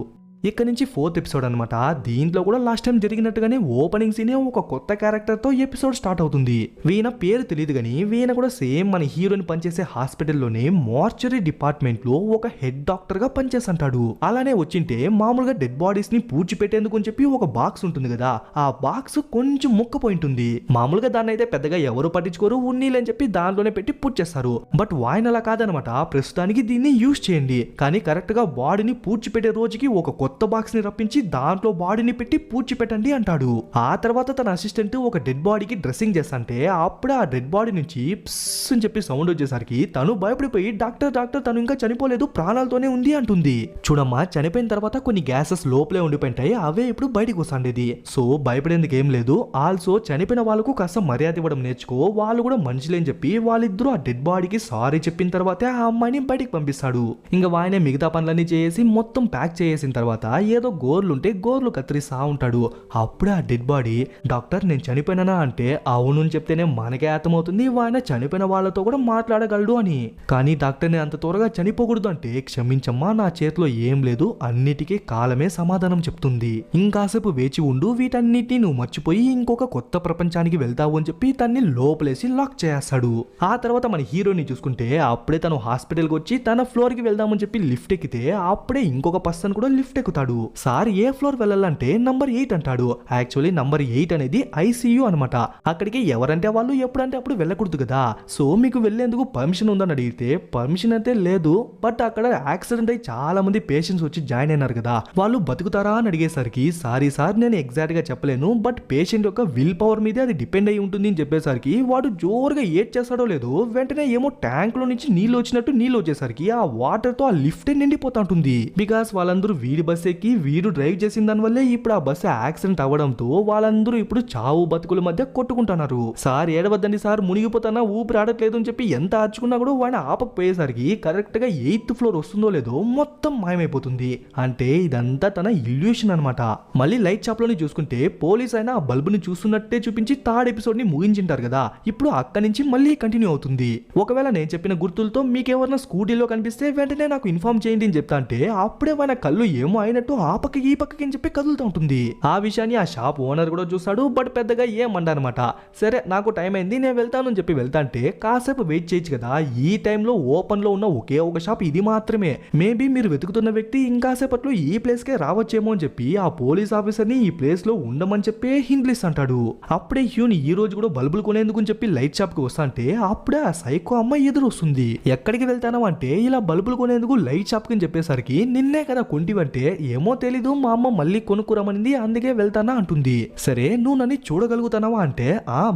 ఇక్కడ నుంచి ఫోర్త్ ఎపిసోడ్ అనమాట. దీంట్లో కూడా లాస్ట్ టైం జరిగినట్టుగానే ఓపెనింగ్ సీనే ఒక కొత్త క్యారెక్టర్ తో ఎపిసోడ్ స్టార్ట్ అవుతుంది. వీణ పేరు తెలియదు కానీ వీణ కూడా సేమ్ మన హీరోని పనిచేసే హాస్పిటల్లోనే మార్చరీ డిపార్ట్మెంట్ లో ఒక హెడ్ డాక్టర్ గా పనిచేస్తుంటాడు. అలానే వచ్చింటే మామూలుగా డెడ్ బాడీస్ ని పూడ్చిపెట్టేందుకు అని చెప్పి ఒక బాక్స్ ఉంటుంది కదా ఆ బాక్స్ కొంచెం ముక్కపోయింటుంది. మామూలుగా దాన్ని అయితే పెద్దగా ఎవరు పట్టించుకోరు ఉన్నీలని చెప్పి దాంట్లోనే పెట్టి పూడ్చేస్తారు. బట్ వాయిన్ అలా కాదనమాట. ప్రస్తుతానికి దీన్ని యూజ్ చేయండి కానీ కరెక్ట్ గా బాడీని పూడ్చిపెట్టే రోజుకి ఒక కొత్త బాక్స్ ని రప్పించి దాంట్లో బాడీని పెట్టి పూడ్చిపెట్టండి అంటాడు. ఆ తర్వాత తన అసిస్టెంట్ ఒక డెడ్ బాడీకి డ్రెస్సింగ్ చేస్తాంటే అప్పుడే ఆ డెడ్ బాడీ నుంచి ప్స్ అని చెప్పి సౌండ్ వచ్చేసరికి తను భయపడిపోయి డాక్టర్ తను ఇంకా చనిపోలేదు ప్రాణాలతోనే ఉంది అంటుంది. చూడమ్మా చనిపోయిన తర్వాత కొన్ని గ్యాసెస్ లోపలే ఉండిపోయింటాయి అవే ఇప్పుడు బయటకు వస్తాండేది. సో భయపడేందుకు ఏం లేదు. ఆల్సో చనిపోయిన వాళ్ళకు కాస్త మర్యాద ఇవ్వడం నేర్చుకో వాళ్ళు కూడా మనుషులేని చెప్పి వాళ్ళిద్దరూ ఆ డెడ్ బాడీకి సారీ చెప్పిన తర్వాతే ఆ అమ్మాయిని బయటికి పంపిస్తాడు. ఇంకా ఆయనే మిగతా పనులన్నీ చేసి మొత్తం ప్యాక్ చేసిన తర్వాత ఏదో గోర్లుంటే గోర్లు కత్తిరిస్తా ఉంటాడు. అప్పుడే ఆ డెడ్ బాడీ డాక్టర్ నేను చనిపోయినా అంటే అవును చెప్తేనే మనకే అర్థమవుతుంది ఆయన చనిపోయిన వాళ్ళతో కూడా మాట్లాడగలడు అని. కానీ డాక్టర్ని అంత త్వరగా చనిపోకూడదు అంటే క్షమించమ్మా నా చేతిలో ఏం లేదు అన్నిటికీ కాలమే సమాధానం చెప్తుంది. ఇంకాసేపు వేచి ఉండు వీటన్నిటిని నువ్వు మర్చిపోయి ఇంకొక కొత్త ప్రపంచానికి వెళ్తావు అని చెప్పి తన్ని లోపలేసి లాక్ చేస్తాడు. ఆ తర్వాత మన హీరోని చూసుకుంటే అప్పుడే తను హాస్పిటల్కి వచ్చి తన ఫ్లోర్ కి వెళ్దామని చెప్పి లిఫ్ట్ ఎక్కితే అప్పుడే ఇంకొక పర్సన్ కూడా లిఫ్ట్ ఎక్కుతాడు. సార్ ఏ ఫ్లోర్ వెళ్ళాలంటే నంబర్ 8 అంటాడు. యాక్చువల్లీ నంబర్ 8 అనేది ఐసీయూ అనమాట. అక్కడికి ఎవరంటే వాళ్ళు ఎప్పుడంటే అప్పుడు వెళ్ళకూడదు కదా. సో మీకు వెళ్లేందుకు పర్మిషన్ ఉందని అడిగితే పర్మిషన్ అయితే లేదు బట్ అక్కడ యాక్సిడెంట్ అయి చాలా మంది పేషెంట్స్ వచ్చి జాయిన్ అయినారు కదా వాళ్ళు బతుకుతారా అని అడిగేసరికి సారీ సార్ నేను ఎగ్జాక్ట్ గా చెప్పలేను బట్ పేషెంట్ యొక్క విల్ పవర్ మీదే అది డిపెండ్ అయి ఉంటుంది అని చెప్పేసరికి వాడు జోరుగా ఏడ్ చేస్తాడో లేదో వెంటనే ఏమో ట్యాంక్ లో నుంచి నీళ్ళు వచ్చినట్టు నీళ్ళు వచ్చేసరికి ఆ వాటర్ తో ఆ లిఫ్ట్ నిండిపోతా ఉంటుంది. బికాస్ వాళ్ళందరూ వీడి బస్ ఎక్కి వీడు డ్రైవ్ చేసిన దాని వల్లే ఇప్పుడు ఆ బస్సు యాక్సిడెంట్ అవ్వడంతో వాళ్ళందరూ ఇప్పుడు చావు బతుకుల మధ్య కొట్టుకుంటున్నారు. సార్ ఏడవద్దండి సార్ మునిగిపోతానా ఊపిరి ఆడట్లేదు అని చెప్పి ఎంత ఆర్చుకున్నా కూడా వాడిని ఆపకపోయేసరికి కరెక్ట్ గా 8th ఫ్లోర్ వస్తుందో లేదో మొత్తం మాయమైపోతుంది. అంటే ఇదంతా తన ఇల్యూషన్ అనమాట. మళ్ళీ లైట్ షాప్ లోని చూసుకుంటే పోలీస్ అయినా ఆ బల్బుని చూస్తున్నట్టే చూపించి థర్డ్ ఎపిసోడ్ ని ముగించింటారు కదా ఇప్పుడు అక్కడి నుంచి మళ్ళీ కంటిన్యూ అవుతుంది. ఒకవేళ నేను చెప్పిన గుర్తులతో మీకెవరన్నా స్కూటీలో కనిపిస్తే వెంటనే నాకు ఇన్ఫార్మ్ చేయండి అని చెప్తా అంటే అప్పుడే వాడి కళ్ళు ఏమో అయినట్టు ఆ పక్కకి ఈ పక్కకి అని చెప్పి కదులుతూ ఉంటుంది. ఆ విషయాన్ని ఆ షాప్ ఓనర్ కూడా చూస్తాడు. బట్ పెద్దగా ఏమండనమాట. సరే నాకు టైం అయింది నేను వెళ్తాను అని చెప్పి వెళ్తాంటే కాసేపు వెయిట్ చేయొచ్చు కదా, ఈ టైంలో ఓపెన్ లో ఉన్న ఒకే ఒక షాప్ ఇది మాత్రమే, మేబీ మీరు వెతుకుతున్న వ్యక్తి ఇంకాసేపట్లో ఈ ప్లేస్ కే రావచ్చేమో అని చెప్పి ఆ పోలీస్ ఆఫీసర్ ని ఈ ప్లేస్ లో ఉండమని చెప్పి హింట్లిస్ అంటాడు. అప్పుడే హ్యూన్ ఈ రోజు కూడా బల్బులు కొనేందుకు అని చెప్పి లైట్ షాప్ కి వస్తా అంటే అప్పుడే ఆ సైకో అమ్మాయి ఎదురు వస్తుంది. ఎక్కడికి వెళ్తాను అంటే ఇలా బల్బులు కొనేందుకు లైట్ షాప్ కి చెప్పేసరికి నిన్నే కదా కొంటివంటే ఏమో తెలీదు మా అమ్మ మళ్ళీ కొనుక్కురమనింది అందుకే వెళ్తానా అంటుంది. సరే నువ్వు నన్ను చూడగలుగుతానావా అంటే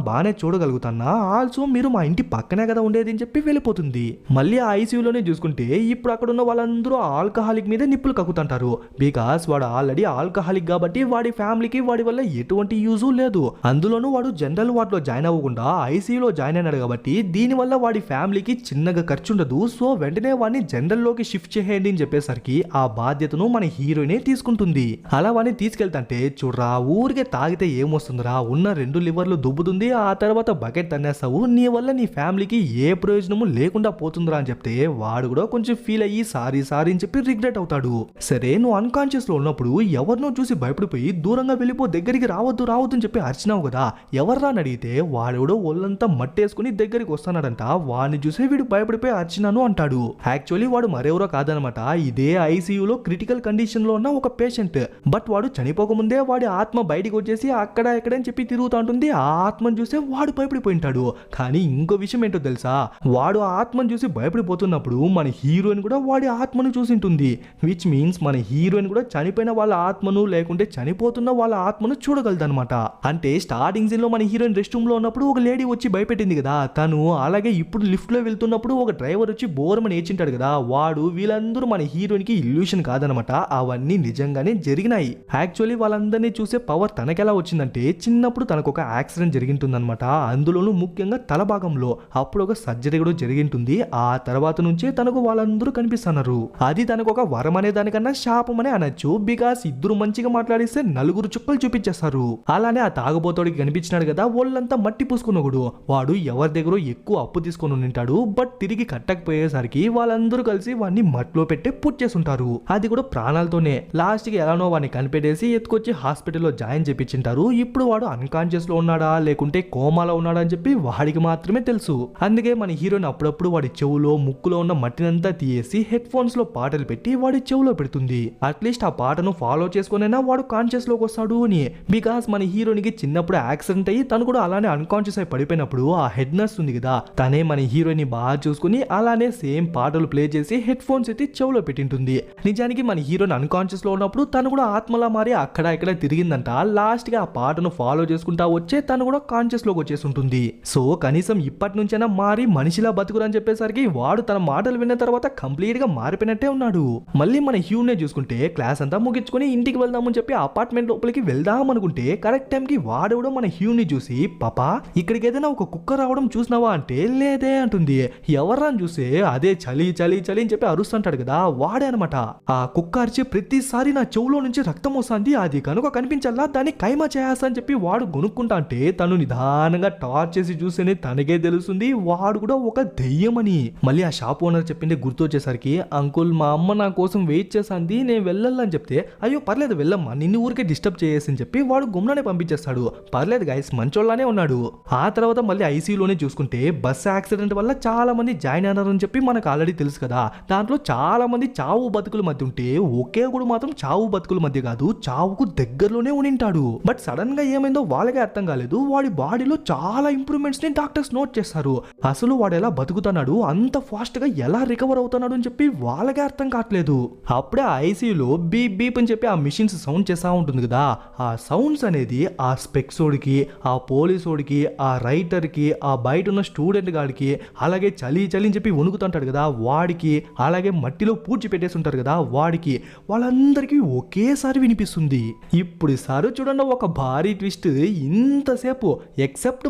బానే చూడగలుగుతానా, ఆల్సో మీరు మా ఇంటి పక్కనే కదా ఉండేది అని చెప్పి వెళ్ళిపోతుంది. మళ్ళీ ఆ ఐసీయూలోనే చూసుకుంటే ఇప్పుడు అక్కడ ఉన్న వాళ్ళందరూ ఆల్కహాలిక్ మీద నిప్పులు కక్కుతుంటారు. బికాస్ వాడు ఆల్రెడీ ఆల్కహాలిక్ కాబట్టి వాడి ఫ్యామిలీకి వాడి వల్ల ఎటువంటి యూజు లేదు. అందులోనూ వాడు జనరల్ వార్డులో జాయిన్ అవ్వకుండా ఐసీయూలో జాయిన్ అయినాడు కాబట్టి దీనివల్ల వాడి ఫ్యామిలీకి చిన్నగా ఖర్చు ఉండదు. సో వెంటనే వాడిని జనరల్ లోకి షిఫ్ట్ చేయండి అని చెప్పేసరికి ఆ బాధ్యతను మన హీరోయినే తీసుకుంటుంది. అలా వాడిని తీసుకెళ్తాంటే చూడరా ఊరికే తాగితే ఏమొస్తుందిరా, ఉన్న 2 లివర్లు దుబ్బుతుంది, ఆ తర్వాత బకెట్ తన్నేస్తావు, నీ వల్ల నీ ఫ్యామిలీకి ఏ ప్రయోజనము లేకుండా పోతుందిరా అని చెప్తే వాడు కూడా కొంచెం ఫీల్ అయ్యి సారీ అని చెప్పి రిగ్రెట్ అవుతాడు. సరే నువ్వు అన్కాన్షియస్ లో ఉన్నప్పుడు ఎవరినో చూసి భయపడిపోయి దూరంగా వెళ్ళిపో, దగ్గరికి రావద్దు అని చెప్పి అరిచినావు కదా, ఎవర్రా అని అడిగితే వాడెవడో ఒళ్ళంతా మట్టేసుకుని దగ్గరికి వస్తాడంట. వాడిని చూసే వీడు భయపడిపోయి అరిచినాను అంటాడు. యాక్చువల్లీ వాడు మరెవరో కాదనమాట, ఇదే ఐసీయూలో క్రిటికల్ కండిషన్ లో ఉన్న ఒక పేషెంట్. బట్ వాడు చనిపోకముందే వాడి ఆత్మ బయటికి వచ్చేసి అక్కడ ఎక్కడని చెప్పి తిరుగుతూ ఉంటుంది. ఆ ఆత్మను చూసే వాడు భయపడిపోయింటాడు. కానీ ఇంకో విషయం ఏంటో తెలుసా, వాడు ఆ ఆత్మను చూసి భయపడిపోతున్నప్పుడు మన హీరోయిన్ కూడా వాడి ఆత్మను చూసింటుంది. విచ్ మీన్స్ మన హీరోయిన్ కూడా చనిపోయిన వాళ్ళ ఆత్మను లేకుంటే చనిపోతున్న వాళ్ళ ఆత్మను చూడగలదనమాట. అంటే స్టార్టింగ్ సీన్ లో మన హీరోయిన్ రెస్ట్ రూమ్ లో ఉన్నప్పుడు ఒక లేడీ వచ్చి భయపెట్టింది కదా తను, అలాగే ఇప్పుడు లిఫ్ట్ లో వెళ్తున్నప్పుడు ఒక డ్రైవర్ వచ్చి బోరమని ఏడ్చింటాడు కదా వాడు, వీళ్ళందరూ మన హీరోయిన్ కి ఇల్యూషన్ కాదనమాట, అవన్నీ నిజంగానే జరిగినాయి. యాక్చువల్లీ వాళ్ళందరినీ చూసే పవర్ తనకెలా వచ్చిందంటే చిన్నప్పుడు తనకు ఒక యాక్సిడెంట్ జరిగింటుందన్నమాట. అందులోనూ ముఖ్యంగా తల భాగంలో అప్పుడు ఒక సర్జరీ కూడా జరిగింటుంది. ఆ తర్వాత నుంచే తనకు వాళ్ళందరూ కనిపిస్తున్నారు. అది తనకు ఒక వరం అనే దానికన్నా శాపం అనే అనొచ్చు. బికాస్ ఇద్దరు మంచిగా మాట్లాడిస్తే 4 చుక్కలు చూపించేస్తారు. అలానే ఆ తాగుబోతోడికి కనిపించినాడు కదా ఒళ్ళంతా మట్టి పూసుకున్నగుడు, వాడు ఎవరి దగ్గర ఎక్కువ అప్పు తీసుకొని ఉంటాడు. బట్ తిరిగి కట్టకపోయేసరికి వాళ్ళందరూ కలిసి వాడిని మట్లో పెట్టి పుట్ చేసుంటారు. అది కూడా ప్రాణాలతోనే. లాస్ట్ కి ఎలానో వాడిని కనిపెట్టేసి ఎత్తుకొచ్చి హాస్పిటల్లో జాయిన్ చేపించింటారు. ఇప్పుడు వాడు అన్కాన్షియస్ లో ఉన్నాడా లేకుంటే కోమాలో ఉన్నాడా అని చెప్పి వాడికి మాత్రమే తెలుసు. అందుకే మన హీరోయిన్ అప్పుడప్పుడు వాడి చెవులో ముక్కులో ఉన్న మట్టినంతా తీయేసి హెడ్ ఫోన్స్ లో పాటలు పెట్టి వాడి చెవులో పెడుతుంది. అట్లీస్ట్ ఆ పాటను ఫాలో చేసుకునైనా వాడు కాన్షియస్ లోకి వస్తాడు అని. బికాస్ మన హీరోయిన్ కి చిన్నప్పుడు యాక్సిడెంట్ అయ్యి తను కూడా అలానే అన్కాన్షియస్ అయి పడిపోయినప్పుడు ఆ హెడ్ నర్స్ ఉంది కదా తనే మన హీరోయిన్ ని బాగా చూసుకుని అలానే సేమ్ పాటలు ప్లే చేసి హెడ్ ఫోన్స్ ఎత్తి చెవులో పెట్టింటుంది. నిజానికి మన హీరోయిన్ అన్కాన్షియస్ లో ఉన్నప్పుడు తను కూడా ఆత్మలా మారి అక్కడ ఇక్కడ తిరిగిందంట. లాస్ట్ గా ఆ పాటను ఫాలో చేసుకుంటా వచ్చే తను కూడా కాన్షియస్ లోకి వచ్చేసి ఉంటుంది. సో కనీసం ఇప్పటి నుంచైనా మారి మనిషిలా బతుకురని చెప్పేసరికి వాడు తన మాటలు విన్న తర్వాత కంప్లీట్ గా మారిపోయినట్టే ఉన్నాడు. మళ్ళీ మన హ్యూనే చూసుకుంటే క్లాస్ అంతా ముగించుకుని ఇంటికి వెళ్దామని చెప్పి అపార్ట్మెంట్ లోపలికి వెళ్దాం అనుకుంటే కరెక్ట్ టైం కి వాడెవడో మన హ్యూని చూసి పాపా ఇక్కడికి ఏదైనా ఒక కుక్క రావడం చూసినావా అంటే లేదే అంటుంది. ఎవర్రా అని చూస్తే అదే చలి చలి చలి అని చెప్పి అరుస్తుంటాడు కదా వాడే అనమాట. ఆ కుక్క అరిచి ప్రతిసారి నా చెవులో నుంచి రక్తం వస్తుంది, అది కనుక కనిపించాలా దాన్ని కైమా చేయాసా అని చెప్పి వాడు గొనుక్కుంటా అంటే తను నిదానంగా టార్చ్ చేసి చూస్తేనే తనకే తెలుస్తుంది వాడు కూడా ఒక దెయ్యమని. మళ్ళీ ఆ షాప్ ఓనర్ చెప్పింది గుర్తు వచ్చేసరికి అంకుల్ మా అమ్మ నా కోసం వెయిట్ చేసింది నేను వెళ్ళాలని చెప్తే అయ్యో పర్లేదు వెళ్ళమ్మా నిన్ను ఊరికే డిస్టర్బ్ చేసి అని చెప్పి వాడు గుమ్నానే పంపించేస్తాడు. పర్లేదు గైస్ మంచోళ్ళనే ఉన్నాడు. ఆ తర్వాత మళ్ళీ ఐసీయూలోనే చూసుకుంటే బస్ యాక్సిడెంట్ వల్ల చాలా మంది జాయిన్ అయినారని చెప్పి మనకు ఆల్రెడీ తెలుసు కదా. దాంట్లో చాలా మంది చావు బతుకుల మధ్య ఉంటే ఒకే కూడా మాత్రం చావు బతుకుల మధ్య కాదు చావుకు దగ్గరలోనే ఉనింటాడు. బట్ సడన్ గా ఏమైందో వాళ్ళకే అర్థం కాలేదు. వాడి బాడీలో చాలా ఇంప్రూవ్మెంట్స్ ని డాక్టర్స్ నోట్ చేస్తారు. అసలు వాడు ఎలా బతుకుతున్నాడు అంత ఫాస్ట్ గా ఎలా రికవర్ అవుతున్నాడు అని చెప్పి వాళ్ళకే అర్థం కావట్లేదు. అప్పుడే ఐసీయూలో బీప్ బీప్ అని చెప్పి ఆ మిషన్స్ సౌండ్ చేస్తా ఉంటుంది కదా. ఆ సౌండ్స్ అనేది ఆ స్పెక్సోడికి ఆ పోలీసోడికి ఆ రైటర్ కి ఆ బయట ఉన్న స్టూడెంట్ గాడికి అలాగే చలి చలి అని చెప్పి వణుకుతుంటాడు కదా వాడికి అలాగే మట్టిలో పూడ్చి పెట్టేసి ఉంటారు కదా వాడికి వాళ్ళందరికీ ఒకేసారి వినిపిస్తుంది. ఇప్పుడు సారు చూడండి ఒక భారీ ట్విస్ట్. ఇంతసేపు ఎక్సెప్ట్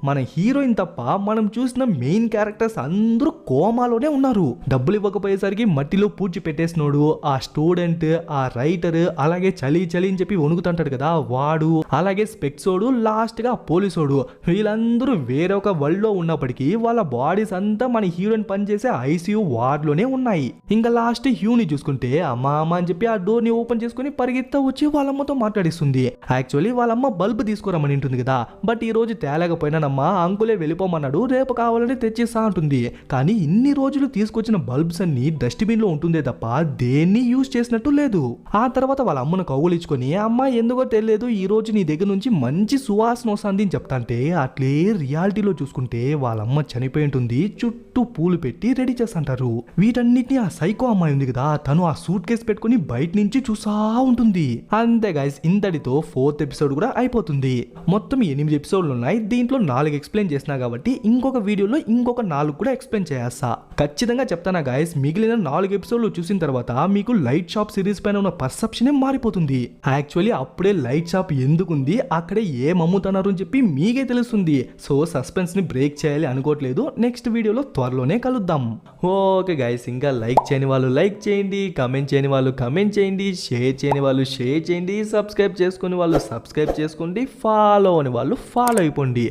మన హీరోయిన్ తప్ప మనం చూసిన మెయిన్ క్యారెక్టర్స్ అందరూ కోమాలోనే ఉన్నారు. డబ్బులు ఇవ్వకపోయేసరికి మట్టిలో పూడ్చి పెట్టేసినోడు ఆ స్టూడెంట్ ఆ రైటర్ అలాగే చలి చలి అని చెప్పి వణుకుతుంటాడు కదా వాడు అలాగే స్పెక్సోడు లాస్ట్ గా పోలీసోడు వీళ్ళందరూ వేరొక వరల్డ్ లో ఉన్నప్పటికీ వాళ్ళ బాడీస్ అంతా మన హీరోయిన్ పనిచేసే ఐసీయూ వార్డ్ లోనే ఉన్నాయి. ఇంకా లాస్ట్ హ్యూని చూసుకుంటే అమ్మ అమ్మ అని చెప్పి ఆ డోర్ ని ఓపెన్ చేసుకుని పరిగెత్తా వచ్చి వాళ్ళమ్మతో మాట్లాడిస్తుంది. యాక్చువల్లీ వాళ్ళమ్మ బల్బ్ తీసుకురమ్మని ఉంటుంది కదా, బట్ ఈ రోజు తేలేకపోయినానమ్మా, అంకులే వెళ్ళిపోమన్నాడు, రేపు కావాలని తెచ్చిస్తా అంటుంది. కానీ ఇన్ని రోజులు తీసుకొచ్చిన బల్బ్స్ అన్ని డస్ట్బిన్ లో ఉంటుందే తప్ప దేన్ని యూజ్ చేసినట్టు లేదు. ఆ తర్వాత వాళ్ళ అమ్మను కౌగులించుకొని అమ్మ ఎందుకో తెలియదు ఈ రోజు నీ దగ్గర నుంచి మంచి సువాసన వస్తుంది అని చెప్తాంటే అట్లే రియాలిటీలో చూసుకుంటే వాళ్ళమ్మ చనిపోయి ఉంటుంది. చుట్టూ పూలు పెట్టి రెడీ చేస్తుంటారు. వీటన్నిటిని ఆ సైకో అమ్మాయి ఉంది కదా, తను ఆ సూట్ కేసు పెట్టుకుని బయట నుంచి చూసా ఉంటుంది. అంతే గైస్, ఇంతటితో 4th ఎపిసోడ్ కూడా అయిపోతుంది. మొత్తం 8 ఎపిసోడ్లు ఉన్నాయి. దీంట్లో 4 ఎక్స్ప్లెయిన్ చేసినా కాబట్టి ఇంకొక వీడియోలో ఇంకొక 4 కూడా ఎక్స్ప్లెయిన్ చేస్తా. ఖచ్చితంగా చెప్తానా గైస్, మిగిలిన 4 ఎపిసోడ్లు చూసిన తర్వాత మీకు లైట్ షాప్ సిరీస్ పైన ఉన్న పర్సెప్షనే మారిపోతుంది. యాక్చువల్లీ అప్పుడే లైట్ షాప్ ఎందుకుంది, అక్కడే ఏం అమ్ముతున్నారు అని చెప్పి మీకే తెలుస్తుంది. సో సస్పెన్స్ ని బ్రేక్ చేయాలి అనుకోవట్లేదు. నెక్స్ట్ వీడియోలో త్వరలోనే కలుద్దాం. ఓకే గైస్, ఇంకా లైక్ చేయని వాళ్ళు లైక్ చేయండి, కమెంట్ చేయని వాళ్ళు కమెంట్ చేయండి, షేర్ చేయని వాళ్ళు షేర్ చేయండి, సబ్స్క్రైబ్ చేసుకుని వాళ్ళు సబ్స్క్రైబ్ చేసుకోండి, ఫాలో అని వాళ్ళు ఫాలో అయిపోండి.